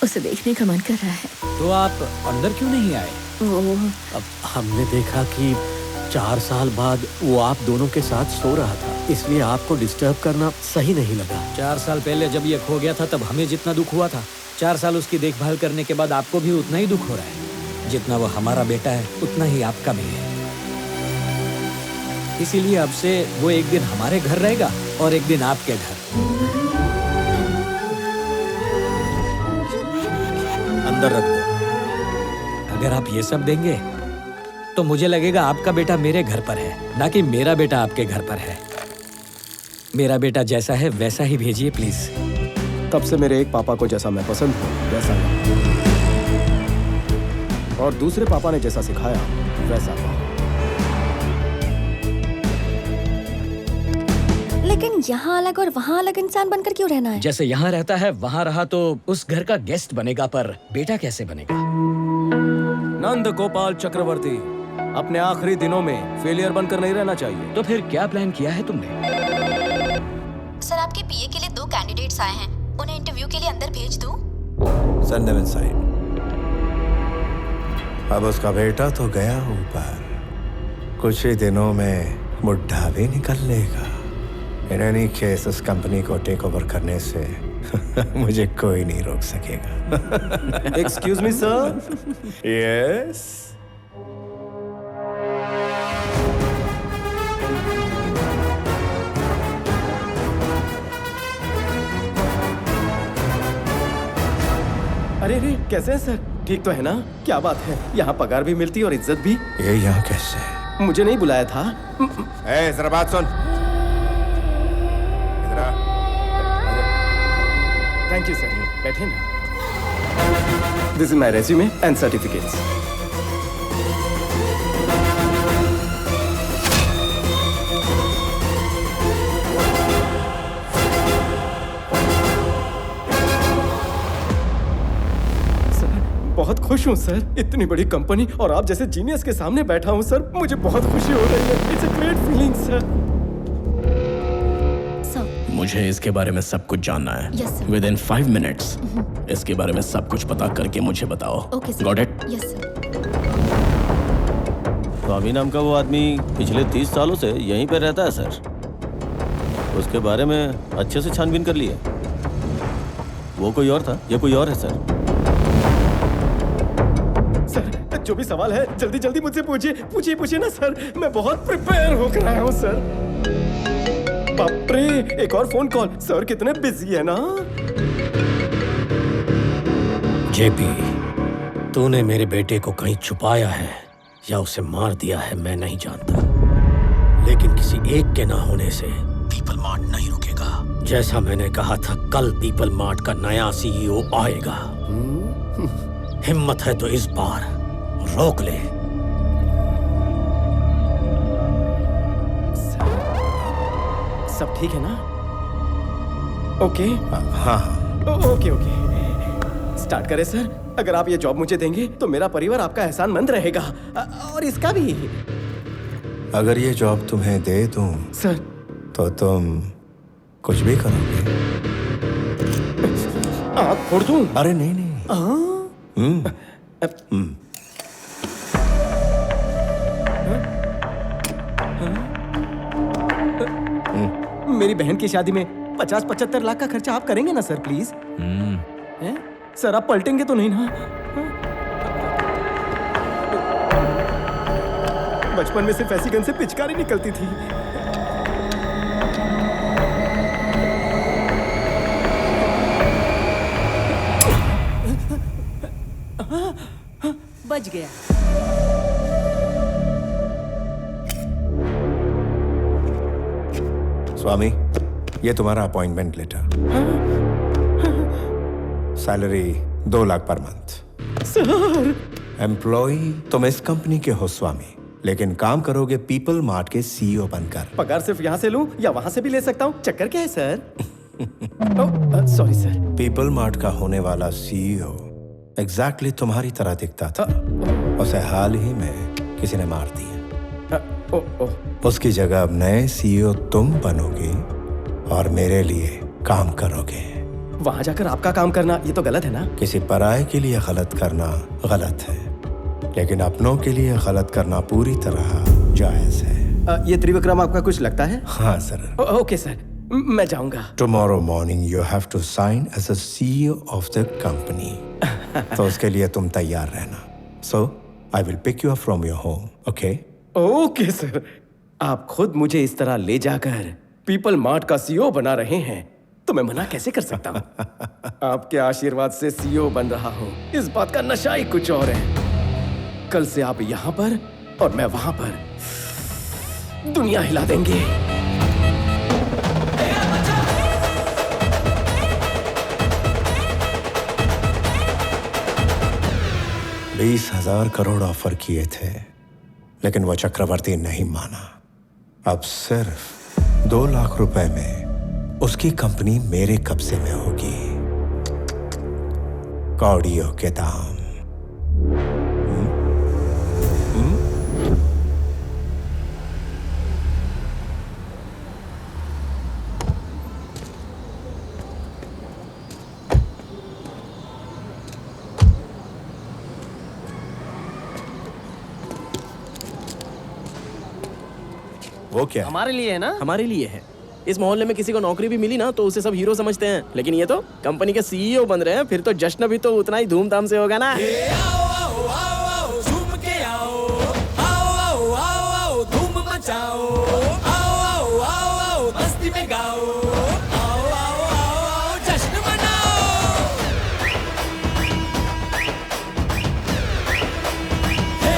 उसे देखने का मन कर रहा है। तो आप अंदर क्यों नहीं आए? वो अब हमने देखा कि 4 साल बाद वो आप दोनों के साथ सो रहा था, इसलिए आपको डिस्टर्ब करना सही नहीं लगा। 4 साल पहले जब ये खो गया था तब हमें जितना दुख हुआ था, 4 साल उसकी देखभाल करने के बाद आपको भी उतना ही दुख हो रहा है। जितना वो हमारा बेटा है उतना ही आपका भी है। इसीलिए अब से वो एक दिन हमारे घर रहेगा और एक दिन आपके घर। अंदर रख दो। अगर आप ये सब देंगे तो मुझे लगेगा आपका बेटा मेरे घर पर है, ना कि मेरा बेटा आपके घर पर है। मेरा बेटा जैसा है वैसा ही भेजिए प्लीज। तब से मेरे एक पापा को जैसा मैं पसंद हूँ वैसा नहीं, और दूसरे पापा ने जैसा सिखाया वैसा पाओ। लेकिन यहाँ अलग और वहाँ अलग इंसान बनकर क्यों रहना है? जैसे यहाँ रहता है वहाँ रहा तो उस घर का गेस्ट बनेगा, पर बेटा कैसे बनेगा? नंद गोपाल चक्रवर्ती, अपने आखिरी दिनों में फेलियर बनकर नहीं रहना चाहिए। तो फिर क्या प्लान किया है तुमने? सर, आपके पीए के लिए 2 कैंडिडेट्स आए हैं, उन्हें इंटरव्यू के लिए अंदर भेज दूं? Send them inside. अब उसका बेटा तो गया ऊपर, कुछ ही दिनों में बुढ़ा भी निकल लेगा। इन एनी केस उस कंपनी को टेक ओवर करने से मुझे कोई नहीं रोक सकेगा। Excuse me sir. यस। अरे रे, कैसे हैं सर? ठीक तो है ना? क्या बात है, यहाँ पगार भी मिलती और इज्जत भी। ये यहाँ कैसे? मुझे नहीं बुलाया था। जरा बात सुन। थैंक यू सर, बैठे ना। This is my resume and certificates. बहुत खुश हूँ सर, इतनी बड़ी कंपनी और आप जैसे जीनियस के सामने बैठा हूँ सर, मुझे बहुत खुशी हो रही है। It's a great feeling sir. मुझे इसके बारे में सब कुछ जानना है। Yes, sir. Within 5 minutes इसके बारे में सब कुछ पता करके मुझे बताओ। Okay, sir. Got it? Yes, sir. स्वामी नाम का वो आदमी पिछले 30 सालों से यहीं पे रहता है सर। उसके बारे में अच्छे से छानबीन कर लिए। वो कोई और था, ये कोई और है सर। सर, जो भी सवाल है जल्दी जल्दी मुझसे पूछिए ना सर। मैं बहुत प्रिपेयर होकर आया हूँ सर। बाप रे, एक और फोन कॉल। सर कितने बिजी है ना। जेपी, तूने मेरे बेटे को कहीं छुपाया है या उसे मार दिया है मैं नहीं जानता, लेकिन किसी एक के ना होने से पीपल मार्ट नहीं रुकेगा। जैसा मैंने कहा था, कल पीपल मार्ट का नया सीईओ आएगा। हिम्मत है तो इस बार रोक ले। सब ठीक है ना? ओके। हाँ। ओके। स्टार्ट करें सर। अगर आप ये जॉब मुझे देंगे तो मेरा परिवार आपका एहसानमंद रहेगा, और इसका भी। अगर ये जॉब तुम्हें दे दूं सर, तो तुम कुछ भी करोगे? आँख फोड़ दूं? अरे नहीं। मेरी बहन की शादी में 50-75 लाख का खर्चा आप करेंगे ना सर, प्लीज? सर, आप पलटेंगे तो नहीं ना? बचपन में सिर्फ ऐसी गन से पिचकारी निकलती थी। बच गया। स्वामी, ये तुम्हारा appointment letter. Salary 2 lakh per month. Sir employ तुम इस कंपनी के हो स्वामी, लेकिन काम करोगे पीपल मार्ट के सीईओ बनकर। पगार सिर्फ यहाँ से लूं या वहां से भी ले सकता हूँ? चक्कर क्या है sir? Sorry sir. People mart का होने वाला सीईओ एग्जैक्टली तुम्हारी तरह दिखता था। उसे हाल ही में किसी ने मार दिया। उसकी जगह अब नए सीईओ तुम बनोगे और मेरे लिए काम करोगे। वहां जाकर आपका काम करना ये तो गलत है ना? किसी पराये के लिए गलत करना गलत है, लेकिन अपनों के लिए गलत करना पूरी तरह जायज है। ये त्रिविक्रम आपका कुछ लगता है? हाँ सर। ओके सर, मैं जाऊंगा। Tomorrow morning you have to sign as a CEO of the company. तो उसके लिए तुम तैयार रहना। So I will pick you up from your home, okay? Okay sir. आप खुद मुझे इस तरह ले जाकर पीपल मार्ट का सीईओ बना रहे हैं, तो मैं मना कैसे कर सकता हूँ? आपके आशीर्वाद से सीईओ बन रहा हूँ, इस बात का नशा ही कुछ और है। कल से आप यहाँ पर और मैं वहां पर दुनिया हिला देंगे। 20,000 करोड़ ऑफर किए थे, लेकिन वो चक्रवर्ती नहीं माना। अब सिर्फ 2 लाख रुपए में उसकी कंपनी मेरे कब्जे में होगी। कौड़ियों के दाम। वो क्या? हमारे लिए है ना? हमारे लिए है। इस मोहल्ले में किसी को नौकरी भी मिली ना तो उसे सब हीरो समझते हैं, लेकिन ये तो कंपनी के सीईओ बन रहे हैं, फिर तो जश्न भी तो उतना ही धूमधाम से होगा ना। धूम मचाओ, आओ आओ आओ आओ मस्ती में गाओ, आओ आओ आओ जश्न मनाओ। हे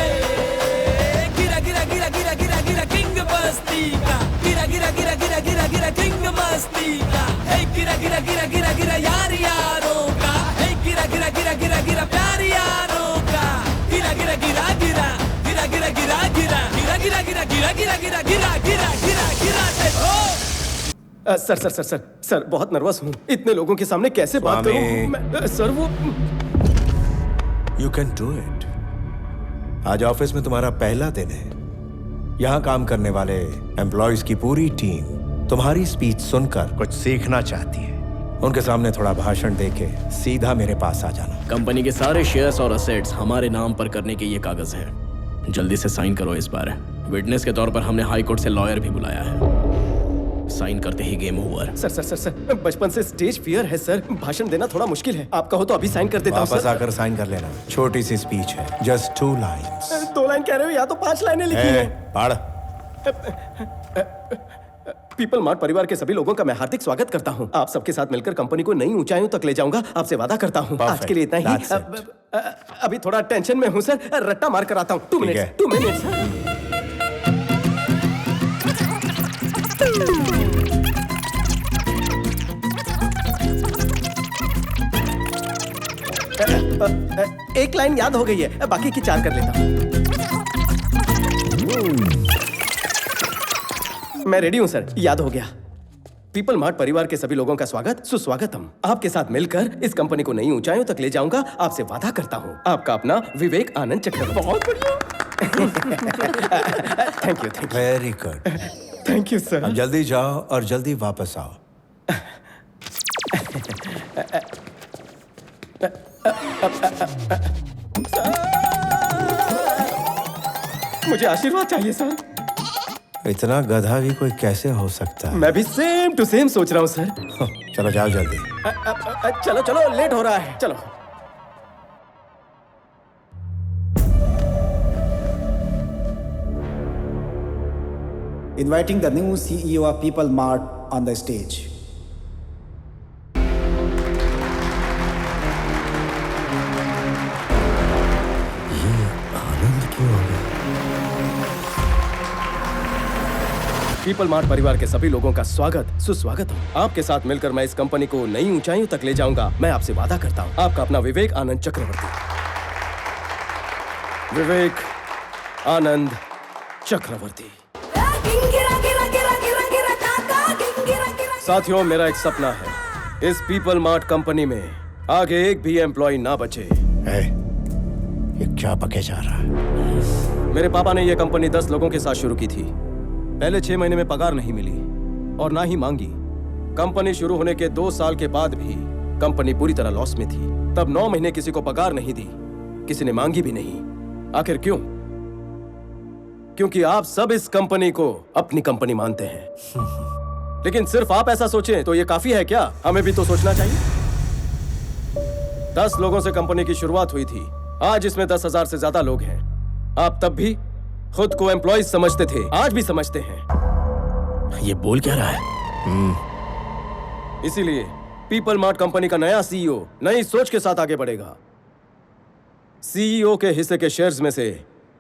गिरा गिरा गिरा गिरा गिरा गिरा किंग बस्ती का, गिरा गिरा गिरा गिरा गिरा गिरा किंग मस्ती का। हे गिरा गिरा गिरा गिरा गिरा यार यारों का, हे गिरा गिरा गिरा गिरा गिरा प्यार यारों का। गिरा गिरा गिरा गिरा गिरा गिरा गिरा गिरा गिरा गिरा गिरा गिरा गिरा गिरा गिरा गिरा गिरा गिरा देखो। Sir sir sir sir sir बहुत नर्वस हूँ, इतने लोगों के सामने कैसे बात करूँ? सर वो You can do it. आज ऑफिस में तुम्हारा पहला दिन है। यहाँ काम करने वाले एम्प्लॉयज की पूरी टीम तुम्हारी स्पीच सुनकर कुछ सीखना चाहती है। उनके सामने थोड़ा भाषण देके सीधा मेरे पास आ जाना। कंपनी के सारे शेयर्स और असेट्स हमारे नाम पर करने के ये कागज हैं। जल्दी से साइन करो इस बार। विटनेस के तौर पर हमने हाई कोर्ट से लॉयर भी बुलाया है। साइन करते ही game over. Sir sir sir sir बचपन से स्टेज फियर है सर, भाषण देना थोड़ा मुश्किल है। आप कहो तो अभी साइन कर देता हूँ। वापस आकर साइन कर लेना। छोटी सी स्पीच है, जस्ट 2 लाइन्स। 2 लाइन कह रहे हो या तो 5 लाइनें लिखी हैं। पढ़। पीपल मार्ट परिवार के सभी लोगों का मैं हार्दिक स्वागत करता हूँ। आप सबके साथ मिलकर कंपनी को नई ऊंचाइयों तक ले जाऊंगा, आपसे वादा करता हूँ। आज के लिए इतना ही। अभी थोड़ा टेंशन में हूँ सर, रट्टा मार कर आता हूँ। 2 मिनट 2 मिनट। एक लाइन याद हो गई है, बाकी की 4 कर लेता हूँ। मैं रेडी हूँ सर, याद हो गया। पीपल मार्ट परिवार के सभी लोगों का स्वागत सुस्वागतम। आपके साथ मिलकर इस कंपनी को नई ऊंचाइयों तक ले जाऊंगा, आपसे वादा करता हूँ। आपका अपना विवेक आनंद चक्रवर्ती। बहुत बढ़िया। Thank you. Very good. Thank you sir. अब जल्दी जाओ और जल्दी वापस आओ। मुझे आशीर्वाद चाहिए सर। इतना गधा भी कोई कैसे हो सकता है? मैं भी सेम टू सेम सोच रहा हूँ सर। चलो जाओ जल्दी। चलो चलो, लेट हो रहा है, चलो। Inviting the new CEO of People Mart on the stage. ये आनंद क्यों हो गया? पीपल मार्ट परिवार के सभी लोगों का स्वागत सुस्वागत हो। आपके साथ मिलकर मैं इस कंपनी को नई ऊंचाइयों तक ले जाऊंगा। मैं आपसे वादा करता हूँ। आपका अपना विवेक आनंद चक्रवर्ती। विवेक आनंद चक्रवर्ती। साथियों, मेरा एक सपना है, इस पीपल मार्ट कंपनी में आगे एक भी एम्प्लॉय ना बचे। ये क्या पके जा रहा है? मेरे पापा ने यह कंपनी 10 लोगों के साथ शुरू की थी। पहले 6 महीने में पगार नहीं मिली और ना ही मांगी। कंपनी शुरू होने के 2 साल के बाद भी कंपनी पूरी तरह लॉस में थी। तब 9 महीने किसी को पगार नहीं दी, किसी ने मांगी भी नहीं। आखिर क्यों? क्योंकि आप सब इस कंपनी को अपनी कंपनी मानते हैं। लेकिन सिर्फ आप ऐसा सोचें तो ये काफी है क्या? हमें भी तो सोचना चाहिए। 10 लोगों से कंपनी की शुरुआत हुई थी। आज इसमें 10,000 से ज्यादा लोग हैं। आप तब भी खुद को एम्प्लॉयज समझते थे, आज भी समझते हैं। ये बोल क्या रहा है? इसीलिए पीपल मार्ट कंपनी का नया सीईओ नई सोच के साथ आगे बढ़ेगा। सीईओ के हिस्से के शेयर्स में से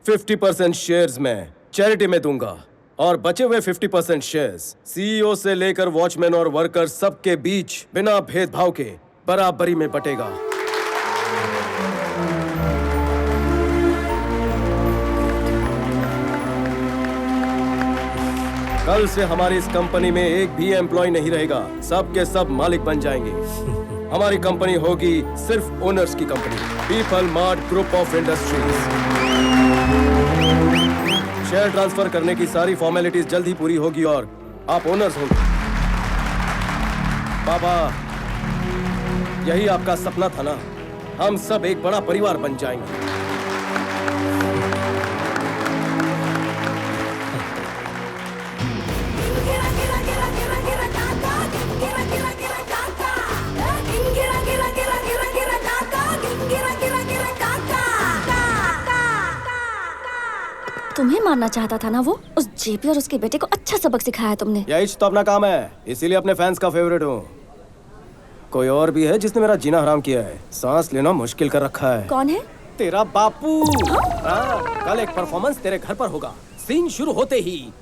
50% शेयर्स मैं चैरिटी में दूंगा और बचे हुए 50% शेयर्स सीईओ से लेकर वॉचमैन और वर्कर सबके बीच बिना भेदभाव के बराबरी में बटेगा। कल से हमारी इस कंपनी में एक भी एम्प्लॉय नहीं रहेगा। सब के सब मालिक बन जाएंगे। हमारी कंपनी होगी सिर्फ ओनर्स की company, people mart group of industries. Share transfer करने की सारी फॉर्मेलिटीज जल्द ही पूरी होगी और आप ओनर्स होंगे। पापा, यही आपका सपना था ना? हम सब एक बड़ा परिवार बन जाएंगे। तुम्हें मारना चाहता था ना वो? उस जेपी और उसके बेटे को अच्छा सबक सिखाया तुमने। यही तो अपना काम है, इसीलिए अपने फैंस का फेवरेट हूँ। कोई और भी है जिसने मेरा जीना हराम किया है, सांस लेना मुश्किल कर रखा है। कौन है? तेरा बापू। कल एक परफॉर्मेंस तेरे घर पर होगा। सीन शुरू होते ही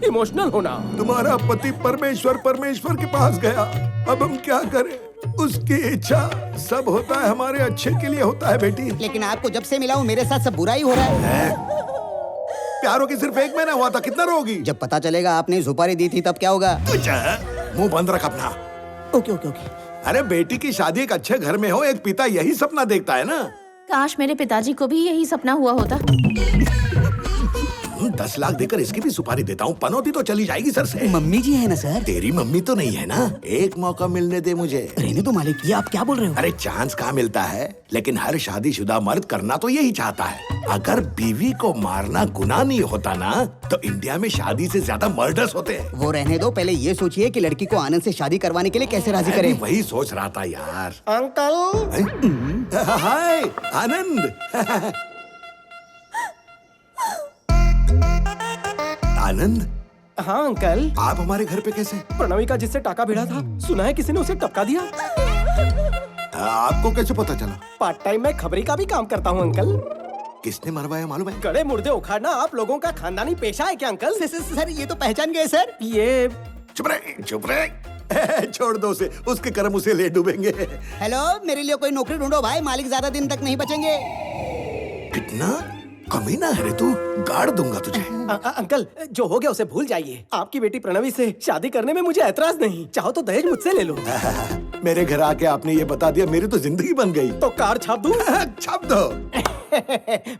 इमोशनल होना। तुम्हारा पति परमेश्वर के पास गया, अब हम क्या करें? उसकी इच्छा सब होता है हमारे अच्छे के लिए होता है बेटी। लेकिन आपको जब से मिला हूँ मेरे साथ सब बुरा ही हो रहा है। प्यारों की सिर्फ 1 महीना हुआ था, कितना रोगी? जब पता चलेगा आपने सुपारी दी थी तब क्या होगा? मुंह बंद रख अपना। Okay okay okay. अरे बेटी की शादी एक अच्छे घर में हो, एक पिता यही सपना देखता है ना। काश मेरे पिताजी को भी यही सपना हुआ होता। 10 लाख देकर इसकी भी सुपारी देता हूँ, पनौती तो चली जाएगी सर से। मम्मी जी है ना सर? तेरी मम्मी तो नहीं है ना? एक मौका मिलने दे मुझे। रहने दो मालिक, ये आप क्या बोल रहे हो? अरे चांस कहाँ मिलता है, लेकिन हर शादीशुदा मर्द करना तो यही चाहता है। अगर बीवी को मारना गुनाह नहीं होता ना, तो इंडिया में शादी से ज्यादा मर्डर्स होते हैं। वो रहने दो, पहले ये सोचिए कि लड़की को आनंद से शादी करवाने के लिए कैसे राजी करें। वही सोच रहा था यार। अंकल। हाय आनंद। आनंद। हाँ अंकल। आप हमारे घर पे कैसे? प्रणवी का जिससे टाका भिड़ा था, सुना है किसी ने उसे टपका दिया। आपको कैसे पता चला? पार्ट टाइम में खबरी का भी काम करता हूँ अंकल। किसने मरवाया मालूम है? गड़े मुर्दे उखाड़ना आप लोगों का खानदानी पेशा है क्या अंकल? सर ये तो पहचान गए सर। ये चुप रहे। छोड़ दो उसे, उसके कर्म उसे ले डूबेंगे। हेलो, मेरे लिए कोई नौकरी ढूंढो भाई, मालिक ज्यादा दिन तक नहीं बचेंगे। कितना कमीना है रे तू, गाड़ दूंगा तुझे। अंकल, जो हो गया उसे भूल जाइए। आपकी बेटी प्रणवी से शादी करने में मुझे ऐतराज नहीं, चाहो तो दहेज मुझसे ले लो। मेरे घर आके आपने ये बता दिया, मेरी तो जिंदगी बन गई। तो कार छाप दूं? छाप दो।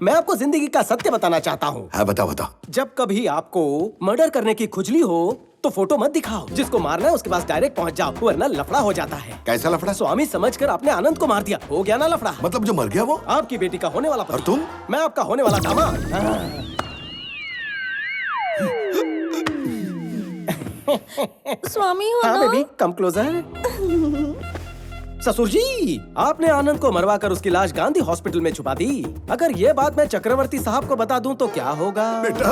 मैं आपको जिंदगी का सत्य बताना चाहता हूँ। हाँ बताओ। जब कभी आपको मर्डर करने की खुजली हो तो फोटो मत दिखाओ। जिसको मारना है उसके पास डायरेक्ट पहुंच जाओ, वरना लफड़ा हो जाता है। कैसा लफड़ा? स्वामी समझकर आपने आनंद को मार दिया, हो गया ना लफड़ा। मतलब जो मर गया वो? आपकी बेटी का होने वाला पति। और तुम? मैं आपका होने वाला दामाद। स्वामी हो हाँ ना? Baby, come closer. ससुर जी, आपने आनंद को मरवाकर उसकी लाश गांधी हॉस्पिटल में छुपा दी। अगर ये बात मैं चक्रवर्ती साहब को बता दूं तो क्या होगा? बेटा,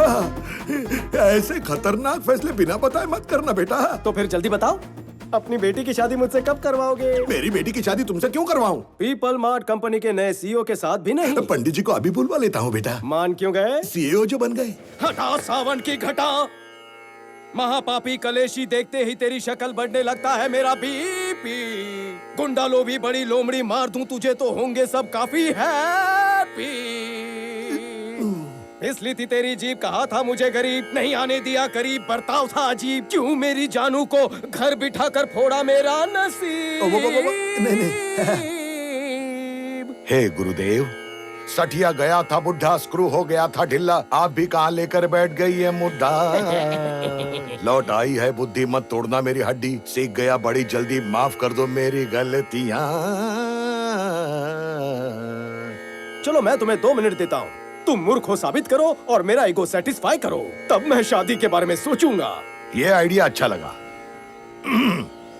ऐसे खतरनाक फैसले बिना बताए मत करना बेटा। तो फिर जल्दी बताओ, अपनी बेटी की शादी मुझसे कब करवाओगे? मेरी बेटी की शादी तुमसे क्यों करवाऊं? पीपल मार्ट कंपनी के नए सीईओ के साथ भी नहीं। पंडित जी को अभी बुलवा लेता हूँ बेटा। मान क्यों गए? सीईओ जो बन गए। हटा सावन की घटा, महापापी कलेशी, देखते ही तेरी शक्ल बढ़ने लगता है मेरा बीपी। गुंडा लो भी बड़ी लोमड़ी मार दूं तुझे तो होंगे सब काफी हैप्पी। इसलिए थी तेरी जीप, कहा था मुझे गरीब, नहीं आने दिया करीब, बर्ताव था अजीब। क्यों मेरी जानू को घर बिठा कर फोड़ा मेरा नसीब। हे गुरुदेव, सठिया गया था बुढ़ा, स्क्रू हो गया था ढिल्ला, आप भी कहाँ लेकर बैठ गई है मुद्दा। लौट आई है बुद्धि, मत तोड़ना मेरी हड्डी, सीख गया बड़ी जल्दी, माफ कर दो मेरी गलतियां। चलो मैं तुम्हें 2 मिनट देता हूँ, तुम मूर्ख हो साबित करो और मेरा ईगो सेटिस्फाई करो, तब मैं शादी के बारे में सोचूंगा। ये आइडिया अच्छा लगा।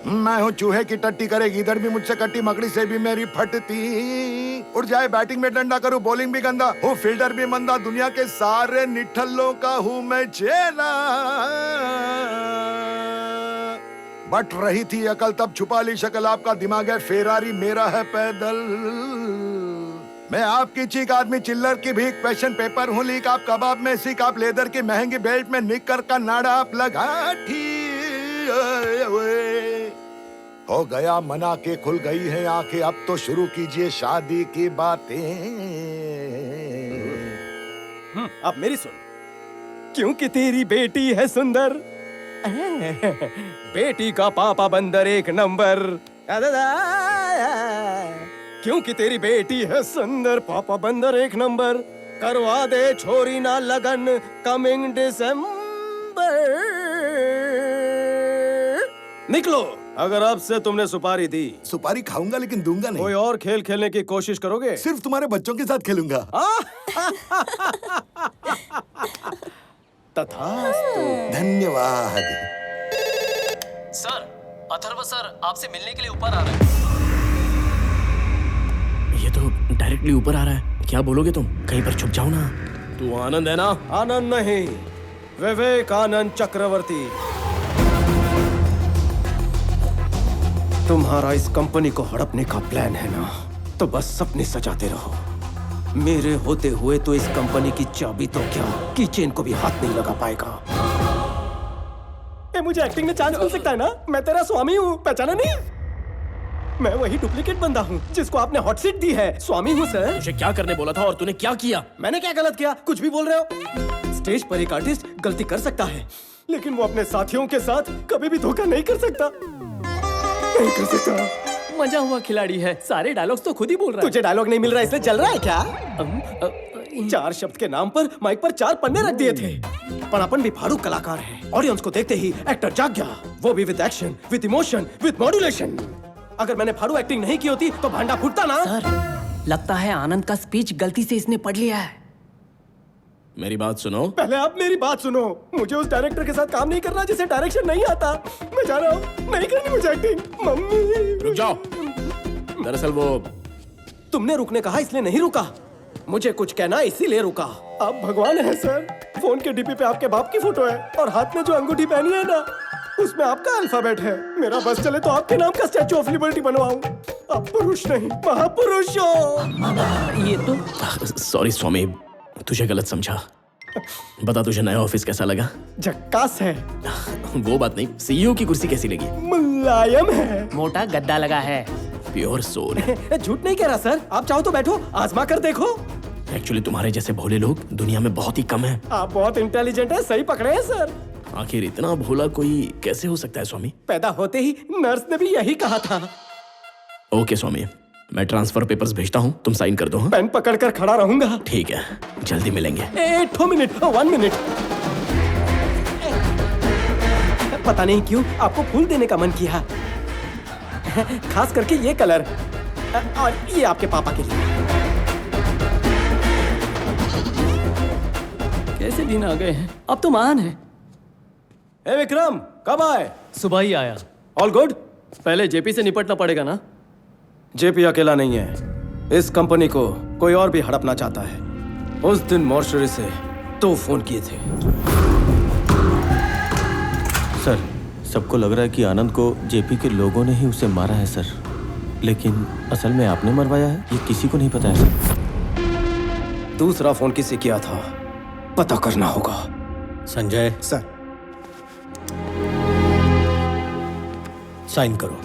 मैं हूँ चूहे की टट्टी, करेगी इधर भी मुझसे कट्टी, मकड़ी से भी मेरी फटती। उड़ जाए बैटिंग में डंडा, करूँ बॉलिंग भी गंदा, हूँ फील्डर भी मंदा, दुनिया के सारे निठल्लों का हूँ मैं चेला। बट रही थी अकल तब छुपा ली शक्ल, आपका दिमाग है फेरारी, मेरा है पैदल। मैं आपकी चीक आदमी चिल्लर की भीख, क्वेश्चन पेपर हूँ लीक, आप कबाब में सीख, आप लेदर की महंगी बेल्ट में निक्कर का नाड़ा आप लगा हो गया मना के खुल गई है आंखें, अब तो शुरू कीजिए शादी की बातें। अब मेरी सुन, क्योंकि तेरी बेटी है सुंदर, बेटी का पापा बंदर 1 नंबर। क्योंकि तेरी बेटी है सुंदर, पापा बंदर 1 नंबर, करवा दे छोरी ना लगन कमिंग दिसंबर। निकलो, अगर अब से तुमने सुपारी दी। सुपारी खाऊंगा लेकिन दूंगा नहीं। कोई और खेल खेलने की कोशिश करोगे? सिर्फ तुम्हारे बच्चों के साथ खेलूंगा। तथास्तु। धन्यवाद। सर, अथर्व सर आपसे मिलने के लिए ऊपर आ रहे हैं। ये तो डायरेक्टली ऊपर आ रहा है, क्या बोलोगे तुम? कहीं पर छुप जाओ ना। तू आनंद है ना? आनंद नहीं, विवेकानंद चक्रवर्ती। तुम्हारा इस कंपनी को हड़पने का प्लान है ना, तो बस सपने सजाते रहो। मेरे होते हुए तो इस कंपनी की चाबी तो क्या, कीचेन को भी हाथ नहीं लगा पाएगा। मुझे एक्टिंग में चांस मिल सकता है ना? मैं तेरा स्वामी हूँ, पहचाना नहीं? मैं वही डुप्लीकेट बंदा हूँ जिसको आपने हॉट सीट दी है। स्वामी हूँ सर। तुझे क्या करने बोला था और तूने क्या किया? मैंने क्या गलत किया? कुछ भी बोल रहे हो। स्टेज पर एक आर्टिस्ट गलती कर सकता है, लेकिन वो अपने साथियों के साथ कभी भी धोखा नहीं कर सकता। नहीं कर सकता। मजा हुआ खिलाड़ी है, सारे डायलॉग्स तो खुद ही बोल रहा है। तुझे डायलॉग नहीं मिल रहा इसलिए जल रहा है क्या? 4 शब्द के नाम पर माइक पर 4 पन्ने रख दिए थे। पर अपन भी फाड़ू कलाकार है। ऑडियंस को देखते ही एक्टर जाग गया, वो भी with action, with emotion, with modulation. अगर मैंने फाड़ू एक्टिंग नहीं की होती तो भांडा फूटता ना। सर, लगता है आनंद का स्पीच गलती से इसने पढ़ लिया है। मेरी बात सुनो। पहले आप मेरी बात सुनो। मुझे उस डायरेक्टर के साथ काम नहीं करना जिसे डायरेक्शन नहीं आता। मैं जा रहा हूँ, नहीं करनी मुझे एक्टिंग। मम्मी रुक जाओ। दरअसल वो तुमने रुकने कहा इसलिए नहीं रुका, मुझे कुछ कहना इसीलिए रुका। आप भगवान हैं सर। फोन के डीपी पे आपके बाप की फोटो है और हाथ में जो अंगूठी पहनी है ना, उसमें आपका अल्फाबेट है। मेरा बस चले तो आपके नाम का स्टैचू ऑफ लिबर्टी बनवाऊं। आप पुरुष नहीं महापुरुष हो। ये तो सॉरी स्वामी, तुझे गलत समझा। बता तुझे नया ऑफिस कैसा लगा? झक्कास है। वो बात नहीं, सीईओ की कुर्सी कैसी लगी? मुलायम है। मोटा गद्दा लगा है। Pure soul. झूठ नहीं कह रहा सर, आप चाहो तो बैठो, आजमा कर देखो। एक्चुअली तुम्हारे जैसे भोले लोग दुनिया में बहुत ही कम हैं। आप बहुत इंटेलिजेंट है, सही पकड़े हैं सर। आखिर इतना भोला कोई कैसे हो सकता है स्वामी? पैदा होते ही नर्स ने भी यही कहा था। ओके स्वामी, मैं ट्रांसफर पेपर्स भेजता हूँ, तुम साइन कर दो। हाँ? पेन पकड़कर खड़ा रहूंगा। ठीक है, जल्दी मिलेंगे। 1 मिनट। पता नहीं क्यों आपको फूल देने का मन किया, खास करके ये कलर, और ये आपके पापा के लिए। कैसे दिन आ गए हैं, अब तो महान है। ए विक्रम, कब आए? सुबह ही आया। All good? पहले जेपी से निपटना पड़ेगा ना। जेपी अकेला नहीं है, इस कंपनी को कोई और भी हड़पना चाहता है। उस दिन मॉर्चरी से 2 फोन किए थे। सर, सबको लग रहा है कि आनंद को जेपी के लोगों ने ही उसे मारा है सर, लेकिन असल में आपने मरवाया है, ये किसी को नहीं पता है सर। दूसरा फोन किसे किया था पता करना होगा। संजय सर, साइन करो।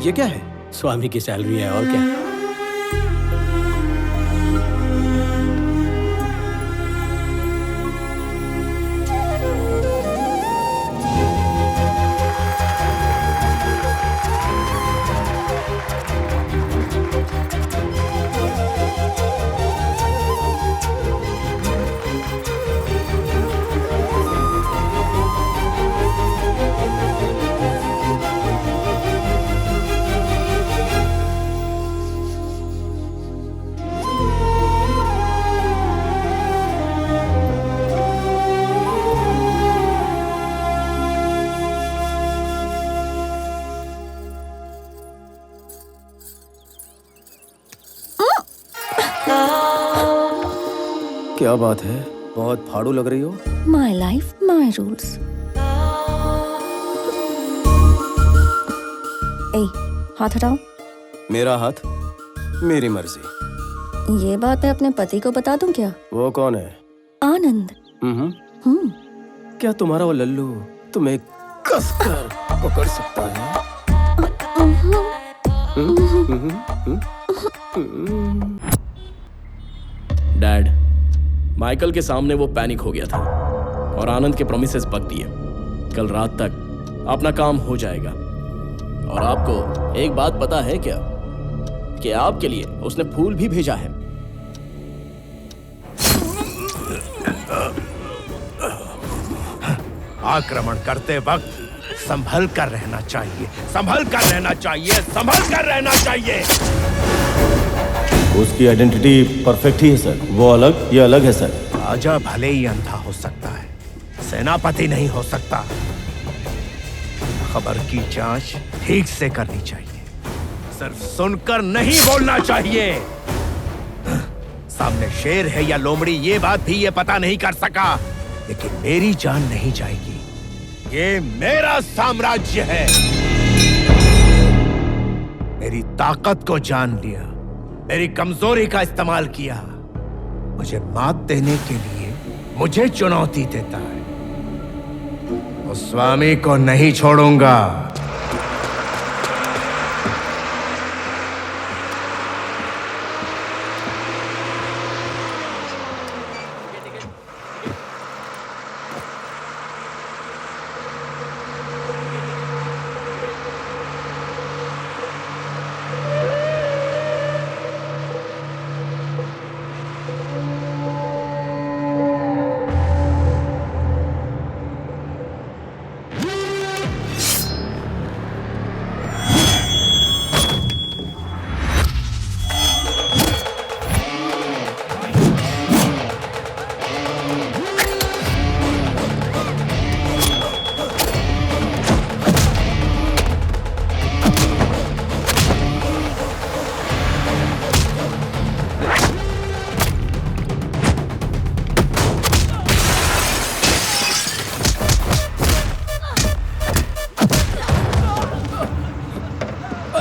ये क्या है? स्वामी की सैलरी है और क्या। क्या बात है? बहुत फाड़ू लग रही हो। My life my rules. ए, हाथ हटाओ। मेरा हाथ, मेरी मर्जी। ये बात मैं अपने पति को बता दूं क्या? वो कौन है? आनंद। क्या तुम्हारा वो लल्लू तुम्हें कसकर पकड़ सकता है? डैड, माइकल के सामने वो पैनिक हो गया था और आनंद के प्रोमिसेस बक दिए। कल रात तक अपना काम हो जाएगा। और आपको एक बात पता है क्या कि आपके लिए उसने फूल भी भेजा है। आक्रमण करते वक्त संभल कर रहना चाहिए, संभल कर रहना चाहिए, संभल कर रहना चाहिए। उसकी आइडेंटिटी परफेक्ट ही है सर। वो अलग, ये अलग है सर। राजा भले ही अंधा हो सकता है, सेनापति नहीं हो सकता। खबर की जांच ठीक से करनी चाहिए, सिर्फ सुनकर नहीं बोलना चाहिए। सामने शेर है या लोमड़ी ये बात भी ये पता नहीं कर सका, लेकिन मेरी जान नहीं जाएगी। ये मेरा साम्राज्य है। मेरी ताकत को जान लिया, मेरी कमजोरी का इस्तेमाल किया, मुझे मात देने के लिए मुझे चुनौती देता है। उस स्वामी को नहीं छोड़ूंगा।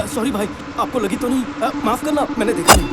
सॉरी भाई, आपको लगी तो नहीं? माफ करना, मैंने देखा नहीं।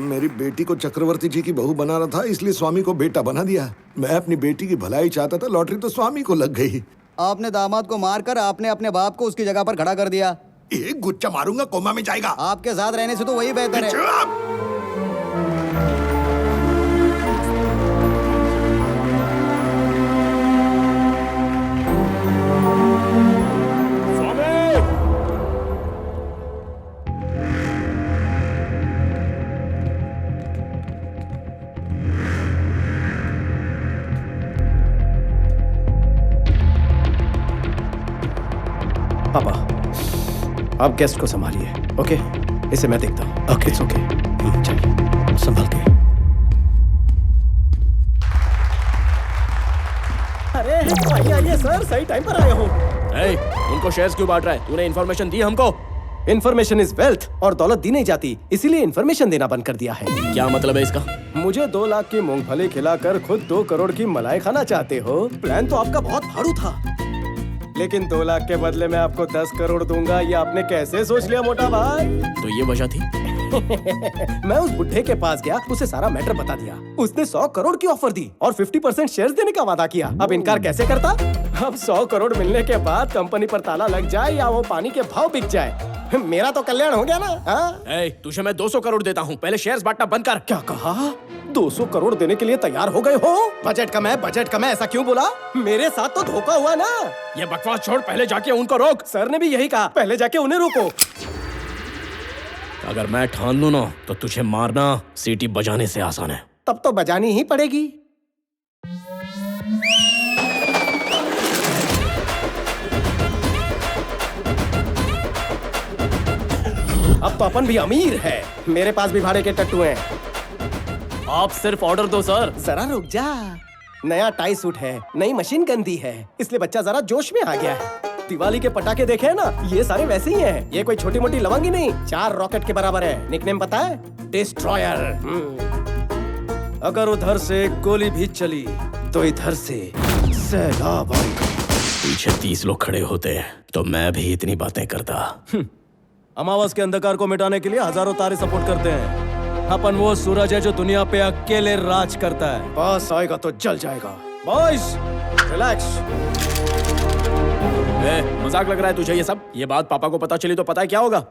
मेरी बेटी को चक्रवर्ती जी की बहू बना रहा था, इसलिए स्वामी को बेटा बना दिया। मैं अपनी बेटी की भलाई चाहता था, लॉटरी तो स्वामी को लग गई। आपने दामाद को मारकर आपने अपने बाप को उसकी जगह पर खड़ा कर दिया। एक गुच्चा मारूंगा, कोमा में जाएगा। आपके साथ रहने से तो वही बेहतर है। पापा, आप गेस्ट को संभालिए, ओके? इसे मैं देखता हूँ। Okay, it's okay. चलिए, संभाल के। अरे आइए सर, सही टाइम पर आया हूँ। उनको शेयर्स क्यों बांट रहा है? तूने इन्फॉर्मेशन दी हमको? इन्फॉर्मेशन इज वेल्थ, और दौलत दी नहीं जाती, इसीलिए इन्फॉर्मेशन देना बंद कर दिया है। क्या मतलब है इसका? मुझे 2 लाख की मूंगफली खिलाकर खुद 2 करोड़ की मलाई खाना चाहते हो? प्लान तो आपका बहुत भारू था, लेकिन 2 लाख के बदले में आपको 10 करोड़ दूंगा, ये आपने कैसे सोच लिया मोटा भाई? तो ये वजह थी? मैं उस बुढ़े के पास गया, उसे सारा मैटर बता दिया। उसने 100 करोड़ की ऑफर दी और 50% शेयर्स देने का वादा किया। अब इनकार कैसे करता? अब 100 करोड़ मिलने के बाद कंपनी पर ताला लग जाए या वो पानी के भाव बिक जाए, मेरा तो कल्याण हो गया ना। तुझे मैं 200 करोड़ देता हूँ, पहले शेयर्स बांटना बंद कर। क्या कहा? 200 करोड़ देने के लिए तैयार हो गए हो? बजट कम है, ऐसा क्यों बोला? मेरे साथ तो धोखा हुआ ना। ये बकवास छोड़, पहले जाके उनको रोक। सर ने भी यही कहा, पहले जाके उन्हें रोको। अगर मैं ठान लूं ना तो तुझे मारना सीटी बजाने से आसान है। तब तो बजानी ही पड़ेगी। अब तो अपन भी अमीर है, मेरे पास भी भाड़े के टट्टू हैं। आप सिर्फ ऑर्डर दो सर। जरा रुक जा, नया टाई सूट है, नई मशीन गंदी है, इसलिए बच्चा जरा जोश में आ गया है। दिवाली के पटाखे देखे हैं ना, ये सारे वैसे ही हैं। ये कोई छोटी मोटी लवंगी नहीं, 4 रॉकेट के बराबर है। निकनेम पता है? डिस्ट्रॉयर। अगर उधर से गोली भी चली तो इधर से सैलाब आएगा। पीछे 30 लोग खड़े होते तो मैं भी इतनी बातें करता। अमावस के अंधकार को मिटाने के लिए हजारों तारे सपोर्ट करते हैं। अपन वो सूरज है जो दुनिया पे अकेले राज करता है। बस आएगा तो जल जाएगा। Boys relax. मजाक लग रहा है तुझे ये सब? ये बात पापा को पता चली तो पता है क्या होगा?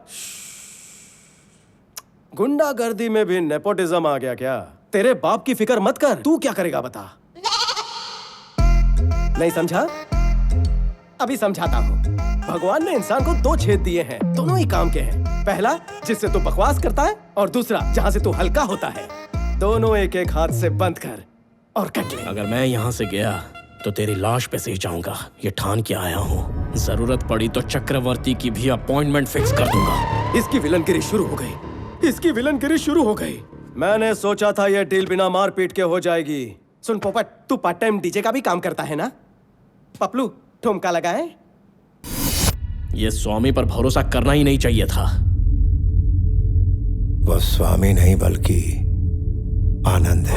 गुंडागर्दी में भी नेपोटिज्म आ गया क्या? तेरे बाप की फिक्र मत कर, तू क्या करेगा बता। नहीं समझा? अभी समझाता हूँ। भगवान ने इंसान को 2 छेद दिए हैं, दोनों ही काम के हैं। पहला जिससे तू बकवास करता है, और दूसरा जहाँ से तू हल्का होता है। दोनों एक एक हाथ से बंद कर और कट ले। अगर मैं यहाँ से गया तो तेरी लाश पे से जाऊंगा, ये ठान के आया हूँ। जरूरत पड़ी तो चक्रवर्ती की भी अपॉइंटमेंट फिक्स कर दूंगा। इसकी विलनगिरी शुरू हो गई, इसकी विलनगिरी शुरू हो गई। मैंने सोचा था यह डील बिना मारपीट के हो जाएगी। सुन पोपट, तू पार्ट टाइम डीजे का भी काम करता है ना? पपलू ठुमका लगाए। ये स्वामी पर भरोसा करना ही नहीं चाहिए था। वो स्वामी नहीं बल्कि आनंद है।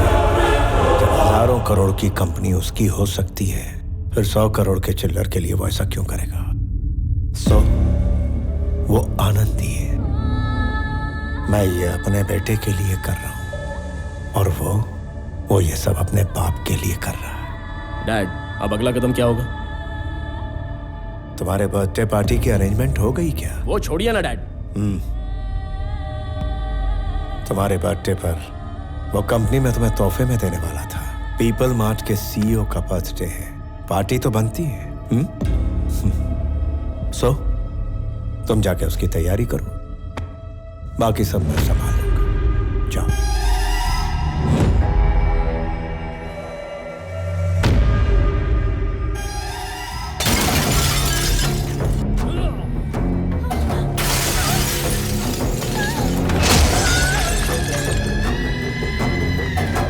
जब हजारों करोड़ की कंपनी उसकी हो सकती है, फिर 100 करोड़ के चिल्लर के लिए वो ऐसा क्यों करेगा? वो आनंदी है। मैं ये अपने बेटे के लिए कर रहा हूं, और वो ये सब अपने बाप के लिए कर रहा है। डैड, अब अगला कदम क्या होगा? तुम्हारे बर्थडे पार्टी की अरेंजमेंट हो गई क्या? वो छोड़िए ना डैड। तुम्हारे बर्थडे पर वो कंपनी में तुम्हें तोहफे में देने वाला था। पीपल मार्ट के सीईओ का बर्थडे है, पार्टी तो बनती है। सो तुम जाके उसकी तैयारी करो, बाकी सब मैं संभाल लूंगा। जाओ।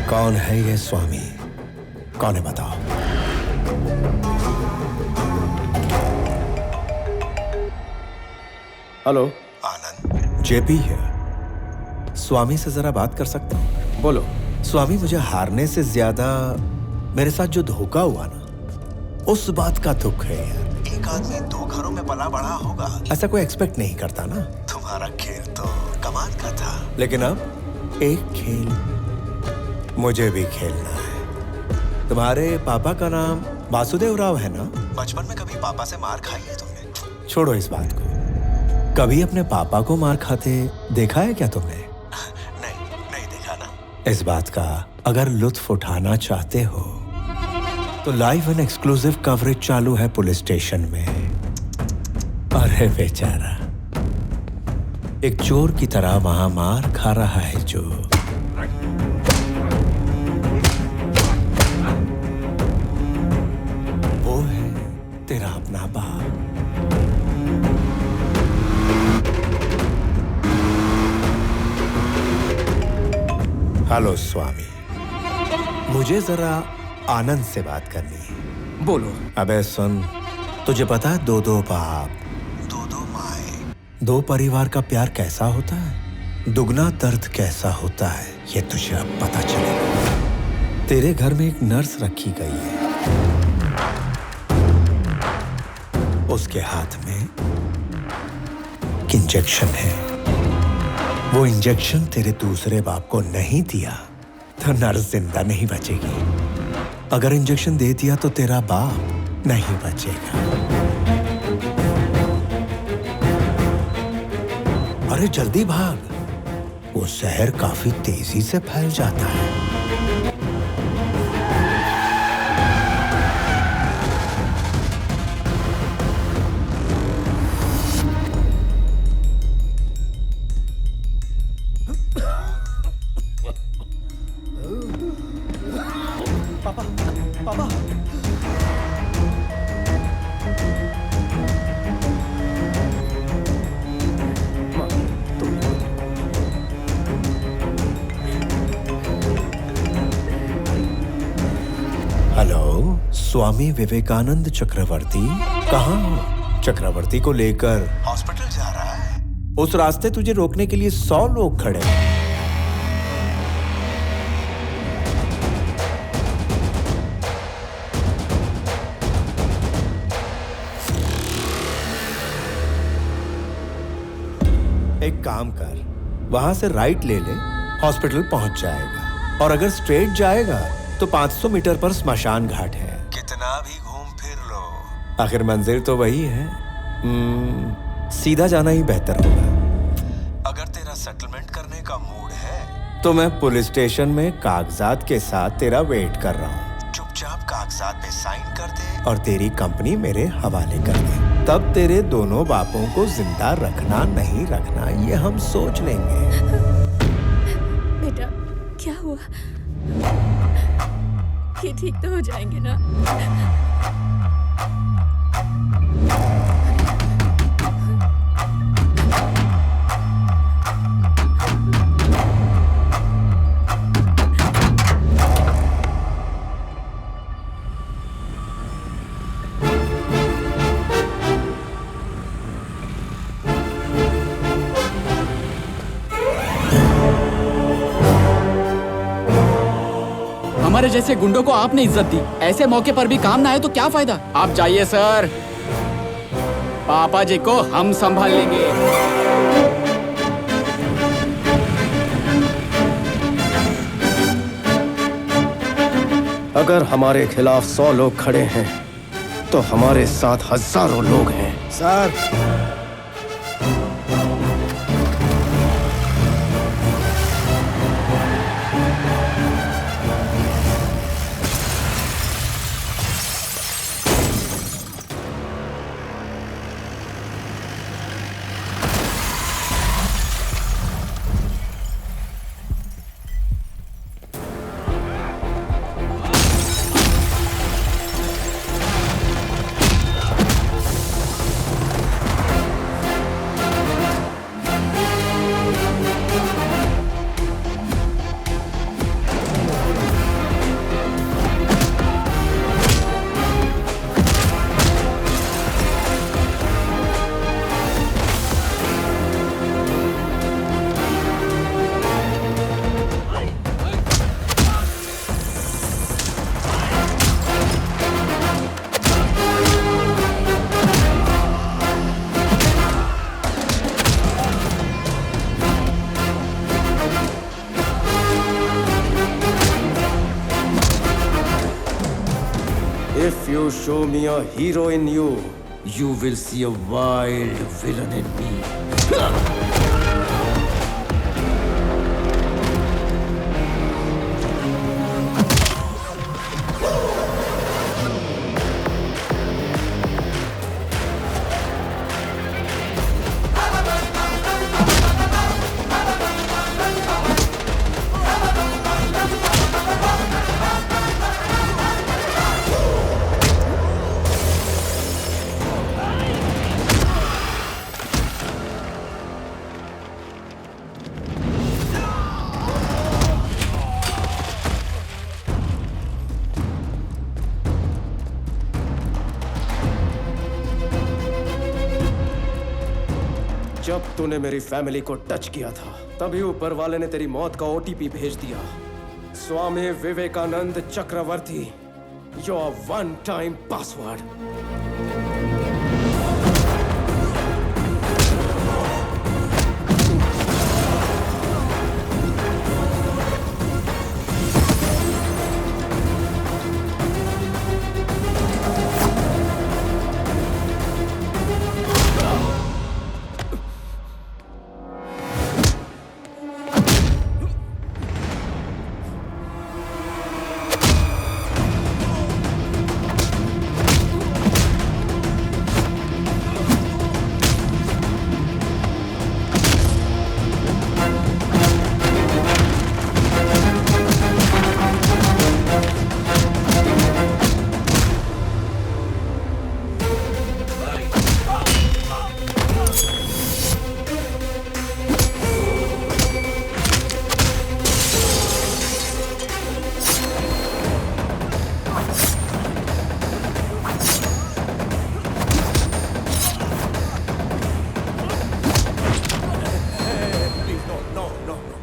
कौन है ये स्वामी? कौन है बताओ? हेलो, आनंद। जेपी है। स्वामी से जरा बात कर सकता हूँ? बोलो। स्वामी, मुझे हारने से ज्यादा मेरे साथ जो धोखा हुआ ना, उस बात का दुख है यार। एक आदमी 2 घरों में पला बड़ा होगा, ऐसा कोई एक्सपेक्ट नहीं करता ना। तुम्हारा खेल तो कमाल का था, लेकिन अब एक खेल मुझे भी खेलना है। तुम्हारे पापा का नाम वासुदेव राव है ना? बचपन में कभी पापा से मार खाई है तुमने? छोड़ो इस बात को। कभी अपने पापा को मार खाते देखा है क्या तुमने? नहीं देखा ना। इस बात का अगर लुत्फ उठाना चाहते हो तो लाइव एंड एक्सक्लूसिव कवरेज चालू है पुलिस स्टेशन में। अरे बेचारा एक चोर की तरह वहां मार खा रहा है जो। वो है तेरा अपना बाप। हेलो स्वामी, मुझे जरा आनंद से बात करनी है। बोलो। अबे सुन, तुझे पता है दो बाप, दो माए, दो परिवार का प्यार कैसा होता है, दुगना दर्द कैसा होता है, ये तुझे अब पता चलेगा। तेरे घर में एक नर्स रखी गई है, उसके हाथ में एक इंजेक्शन है। वो इंजेक्शन तेरे दूसरे बाप को नहीं दिया तो नर्स जिंदा नहीं बचेगी। अगर इंजेक्शन दे दिया तो तेरा बाप नहीं बचेगा। अरे जल्दी भाग, वो जहर काफी तेजी से फैल जाता है। स्वामी विवेकानंद चक्रवर्ती कहाँ हो? चक्रवर्ती को लेकर हॉस्पिटल जा रहा है। उस रास्ते तुझे रोकने के लिए 100 लोग खड़े हैं। एक काम कर, वहां से राइट ले ले, हॉस्पिटल पहुंच जाएगा। और अगर स्ट्रेट जाएगा तो 500 मीटर पर स्मशान घाट है। कितना भी घूम फिर लो, आखिर मंजिल तो वही है। सीधा जाना ही बेहतर होगा। अगर तेरा सेटलमेंट करने का मूड है तो मैं पुलिस स्टेशन में कागजात के साथ तेरा वेट कर रहा हूँ। चुपचाप कागजात पे साइन कर दे और तेरी कंपनी मेरे हवाले कर दे। तब तेरे दोनों बापों को जिंदा रखना नहीं रखना ये हम सोच लेंगे। बेटा क्या हुआ? ये ठीक तो हो जाएंगे ना? हमारे जैसे गुंडों को आपने इज्जत दी, ऐसे मौके पर भी काम ना आए तो क्या फायदा? आप जाइए सर, पापा जी को हम संभाल लेंगे। अगर हमारे खिलाफ 100 लोग खड़े हैं तो हमारे साथ हजारों लोग हैं। Sir If you show me a hero in you, you will see a wild villain in me. जब तूने मेरी फैमिली को टच किया था तभी ऊपर वाले ने तेरी मौत का ओटीपी भेज दिया। स्वामी विवेकानंद चक्रवर्ती, योर वन टाइम पासवर्ड।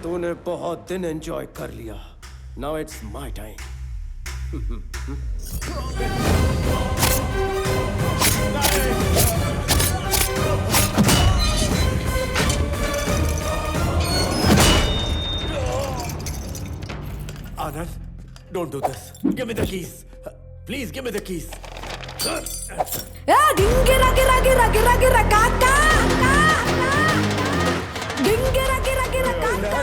तूने बहुत दिन एंजॉय कर लिया। Now it's my time. Anand, don't do this. Give me the keys. Please give me the keys. गिरा गिरा गिरा गिरा गिरा काका गिरा गिरा गिरा काका।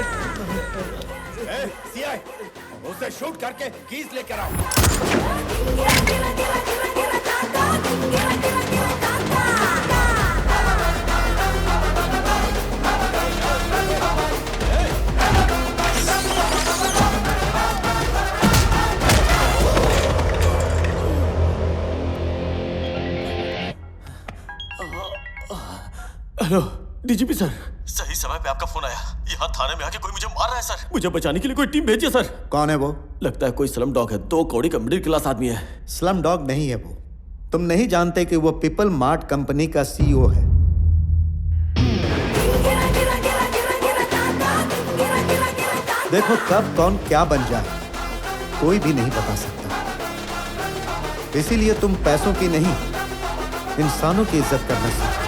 सीआई, उसे शूट करके कीज लेकर आओ। गिरा गिरा गिरा गिरा गिरा काका गिरा गिरा गिरा काका। Hello DGP sir. सही समय पे आपका फोन आया। यहाँ थाने में आके कोई मुझे मार रहा है सर। मुझे बचाने के लिए कोई टीम भेजिए सर। कौन है वो? लगता है कोई स्लम डॉग है। 2 कौड़ी का मिडिल क्लास आदमी है। स्लम डॉग नहीं है वो। तुम नहीं जानते कि वो पीपल मार्ट कंपनी का सीईओ है। देखो कब कौन क्या बन जाए कोई भी नहीं बता सकता। इसीलिए तुम पैसों की नहीं इंसानों की इज्जत करना सीखो।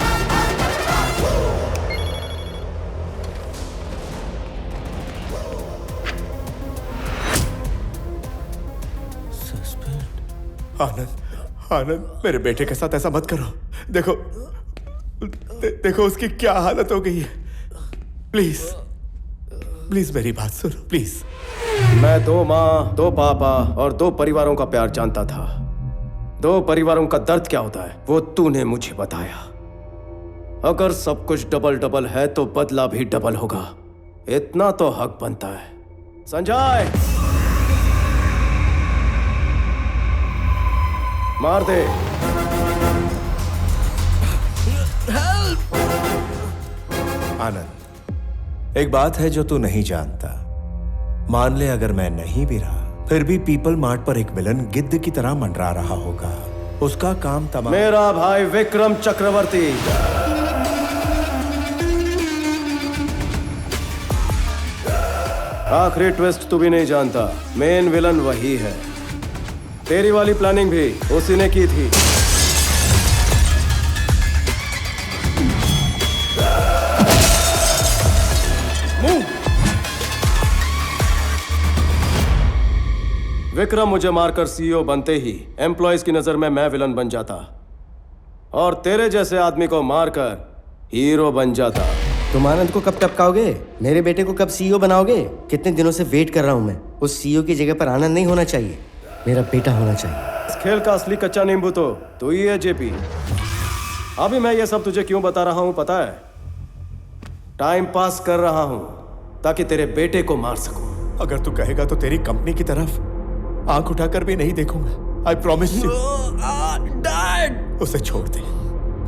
आनंद, आनंद मेरे बेटे के साथ ऐसा मत करो। देखो देखो उसकी क्या हालत हो गई है। प्लीज प्लीज मेरी बात सुनो प्लीज। मैं 2 माँ, 2 पापा और 2 परिवारों का प्यार जानता था। 2 परिवारों का दर्द क्या होता है वो तूने मुझे बताया। अगर सब कुछ डबल डबल है तो बदला भी डबल होगा। इतना तो हक बनता है। संजय, मार दे। आनंद, एक बात है जो तू नहीं जानता। मान ले अगर मैं नहीं भी रहा फिर भी पीपल मार्ट पर एक विलन गिद्ध की तरह मंडरा रहा होगा। उसका काम तमाम। मेरा भाई विक्रम चक्रवर्ती। आखिरी ट्विस्ट तू भी नहीं जानता। मेन विलन वही है। तेरी वाली प्लानिंग भी उसी ने की थी। विक्रम मुझे मारकर सीईओ बनते ही एम्प्लॉयज की नजर में मैं विलन बन जाता और तेरे जैसे आदमी को मारकर हीरो बन जाता। तुम आनंद को कब टपकाओगे? मेरे बेटे को कब सीईओ बनाओगे? कितने दिनों से वेट कर रहा हूं मैं। उस सीईओ की जगह पर आनंद नहीं होना चाहिए, मेरा बेटा होना चाहिए। इस खेल का असली कच्चा नींबू तो तू ही है जेपी। अभी मैं ये सब तुझे क्यों बता रहा हूं पता है? टाइम पास कर रहा हूं ताकि तेरे बेटे को मार सकूं। अगर तू कहेगा तो तेरी कंपनी की तरफ आंख उठाकर भी नहीं देखूंगा। I promise you. डैड, उसे छोड़ दे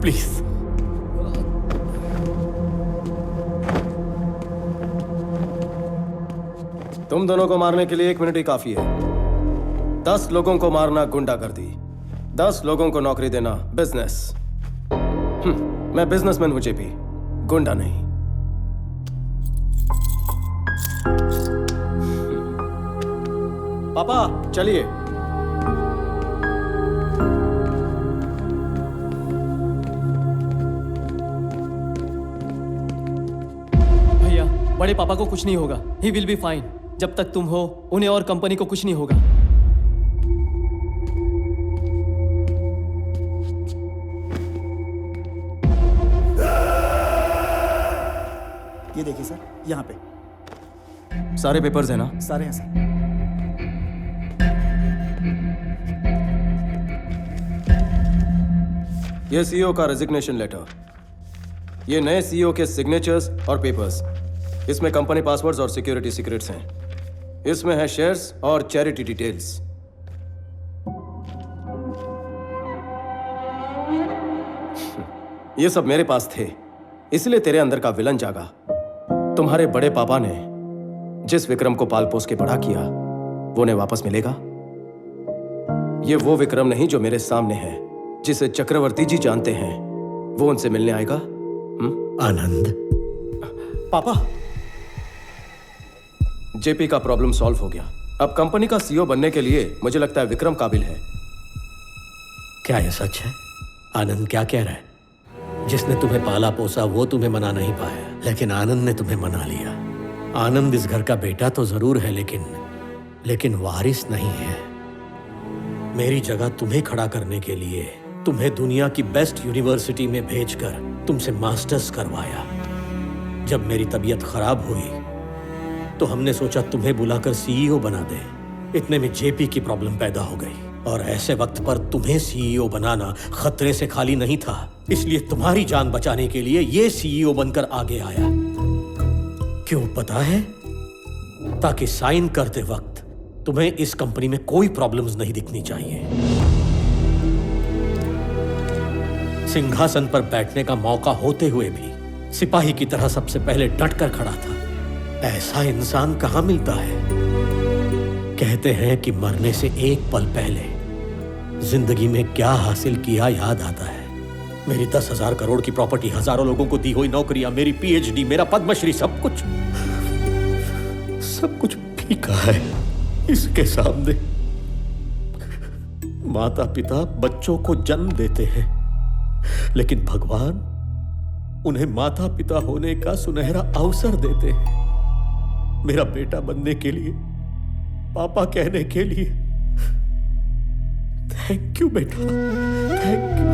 प्लीज। तुम दोनों को मारने के लिए 1 मिनट ही काफी है। 10 लोगों को मारना गुंडागर्दी, 10 लोगों को नौकरी देना बिजनेस। मैं बिजनेसमैन हूं जेपी, गुंडा नहीं। पापा चलिए। भैया बड़े पापा को कुछ नहीं होगा, ही विल बी फाइन। जब तक तुम हो उन्हें और कंपनी को कुछ नहीं होगा। ये देखिए सर, यहाँ पे सारे पेपर्स हैं ना? सारे हैं सर। ये सीईओ का रेजिग्नेशन लेटर, ये नए सीईओ के सिग्नेचर्स और पेपर्स। इसमें कंपनी पासवर्ड्स और सिक्योरिटी सीक्रेट्स हैं। इसमें है शेयर्स और चैरिटी डिटेल्स। ये सब मेरे पास थे, इसलिए तेरे अंदर का विलन जागा। तुम्हारे बड़े पापा ने जिस विक्रम को पाल पोस के बड़ा किया वो उन्हें वापस मिलेगा? ये वो विक्रम नहीं जो मेरे सामने है, जिसे चक्रवर्ती जी जानते हैं। वो उनसे मिलने आएगा? आनंद। पापा, जेपी का प्रॉब्लम सॉल्व हो गया। अब कंपनी का सीईओ बनने के लिए मुझे लगता है विक्रम काबिल है। क्या ये सच है? आनंद क्या कह रहा है? जिसने तुम्हें पाला पोसा वो तुम्हें मना नहीं पाया, लेकिन आनंद ने तुम्हें मना लिया। आनंद इस घर का बेटा तो जरूर है, लेकिन वारिस नहीं है। मेरी जगह तुम्हें खड़ा करने के लिए तुम्हें दुनिया की बेस्ट यूनिवर्सिटी में भेजकर तुमसे मास्टर्स करवाया। जब मेरी तबीयत खराब हुई तो हमने सोचा तुम्हें बुलाकर सीईओ बना दे। इतने में जेपी की प्रॉब्लम पैदा हो गई, और ऐसे वक्त पर तुम्हें सीईओ बनाना खतरे से खाली नहीं था। इसलिए तुम्हारी जान बचाने के लिए ये सीईओ बनकर आगे आया। क्यों पता है? ताकि साइन करते वक्त तुम्हें इस कंपनी में कोई प्रॉब्लम्स नहीं दिखनी चाहिए। सिंहासन पर बैठने का मौका होते हुए भी सिपाही की तरह सबसे पहले डट कर खड़ा था। ऐसा इंसान कहां मिलता है? कहते हैं कि मरने से एक पल पहले जिंदगी में क्या हासिल किया याद आता है। मेरी 10,000 करोड़ की प्रॉपर्टी, हजारों लोगों को दी हुई नौकरियां, मेरी पीएचडी, मेरा पद्मश्री, सब कुछ फीका है इसके सामने। माता पिता बच्चों को जन्म देते हैं, लेकिन भगवान उन्हें माता पिता होने का सुनहरा अवसर देते हैं। मेरा बेटा बनने के लिए, पापा कहने के लिए थैंक यू बेटा, thank you.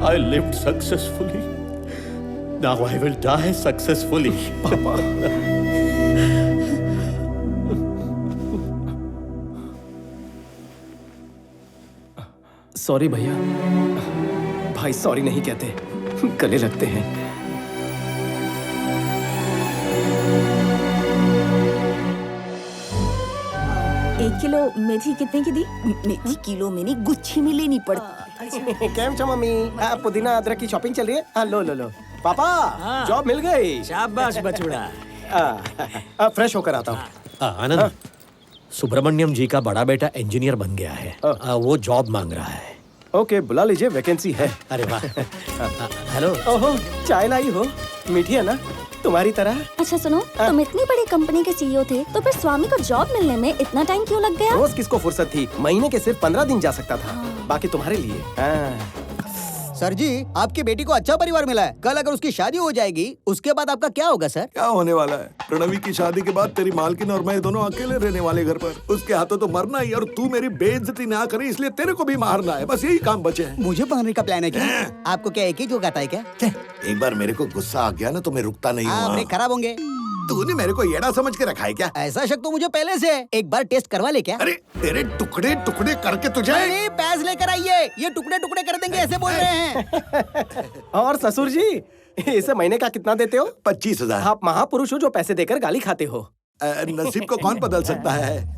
I lived successfully. Now I will die successfully. पापा। सॉरी भैया। भाई सॉरी नहीं कहते, गले लगते हैं। 1 किलो मेथी कितने की दी? मेथी किलो में नहीं, गुच्छी में लेनी पड़ती। केम छो मम्मी? पुदीना अदरक की शॉपिंग चल रही है? हाँ, लो लो लो। पापा, जॉब मिल गई। शाबाश बचुड़ा। फ्रेश होकर आता हूँ। आनंद, सुब्रमण्यम जी का बड़ा बेटा इंजीनियर बन गया है। वो जॉब मांग रहा है। ओके, बुला लीजिए, वैकेंसी है। अरे वाह। हेलो। ओहो, चाय लाई हो? मीठी है ना, तुम्हारी तरह। अच्छा सुनो, तुम इतनी बड़ी कंपनी के सीईओ थे, तो फिर स्वामी को जॉब मिलने में इतना टाइम क्यों लग गया? रोज किसको फुर्सत थी? महीने के सिर्फ 15 दिन जा सकता था। बाकी तुम्हारे लिए। सर जी, आपकी बेटी को अच्छा परिवार मिला है। कल अगर उसकी शादी हो जाएगी, उसके बाद आपका क्या होगा सर? क्या होने वाला है? प्रणवी की शादी के बाद तेरी मालकिन और मैं दोनों अकेले रहने वाले घर पर। उसके हाथों तो मरना ही, और तू मेरी बेइज्जती ना करे इसलिए तेरे को भी मारना है। बस यही काम बचे हैं। मुझे मारने का प्लान है क्या? आपको क्या एक ही जोक आता है क्या? एक बार मेरे को गुस्सा आ गया ना तो मैं रुकता नहीं हूँ। ब्रेक खराब होंगे। तूने मेरे को येड़ा समझ के रखा है क्या? ऐसा शक तो मुझे पहले से है। एक बार टेस्ट करवा ले क्या? अरे तेरे टुकड़े टुकड़े करके तुझे। नहीं, पैस लेकर आइए, ये टुकड़े टुकड़े कर देंगे, ऐसे बोल रहे हैं। और ससुर जी, इसे महीने का कितना देते हो? 25,000। आप महापुरुष हो जो पैसे देकर गाली खाते हो। नसीब को कौन बदल सकता है?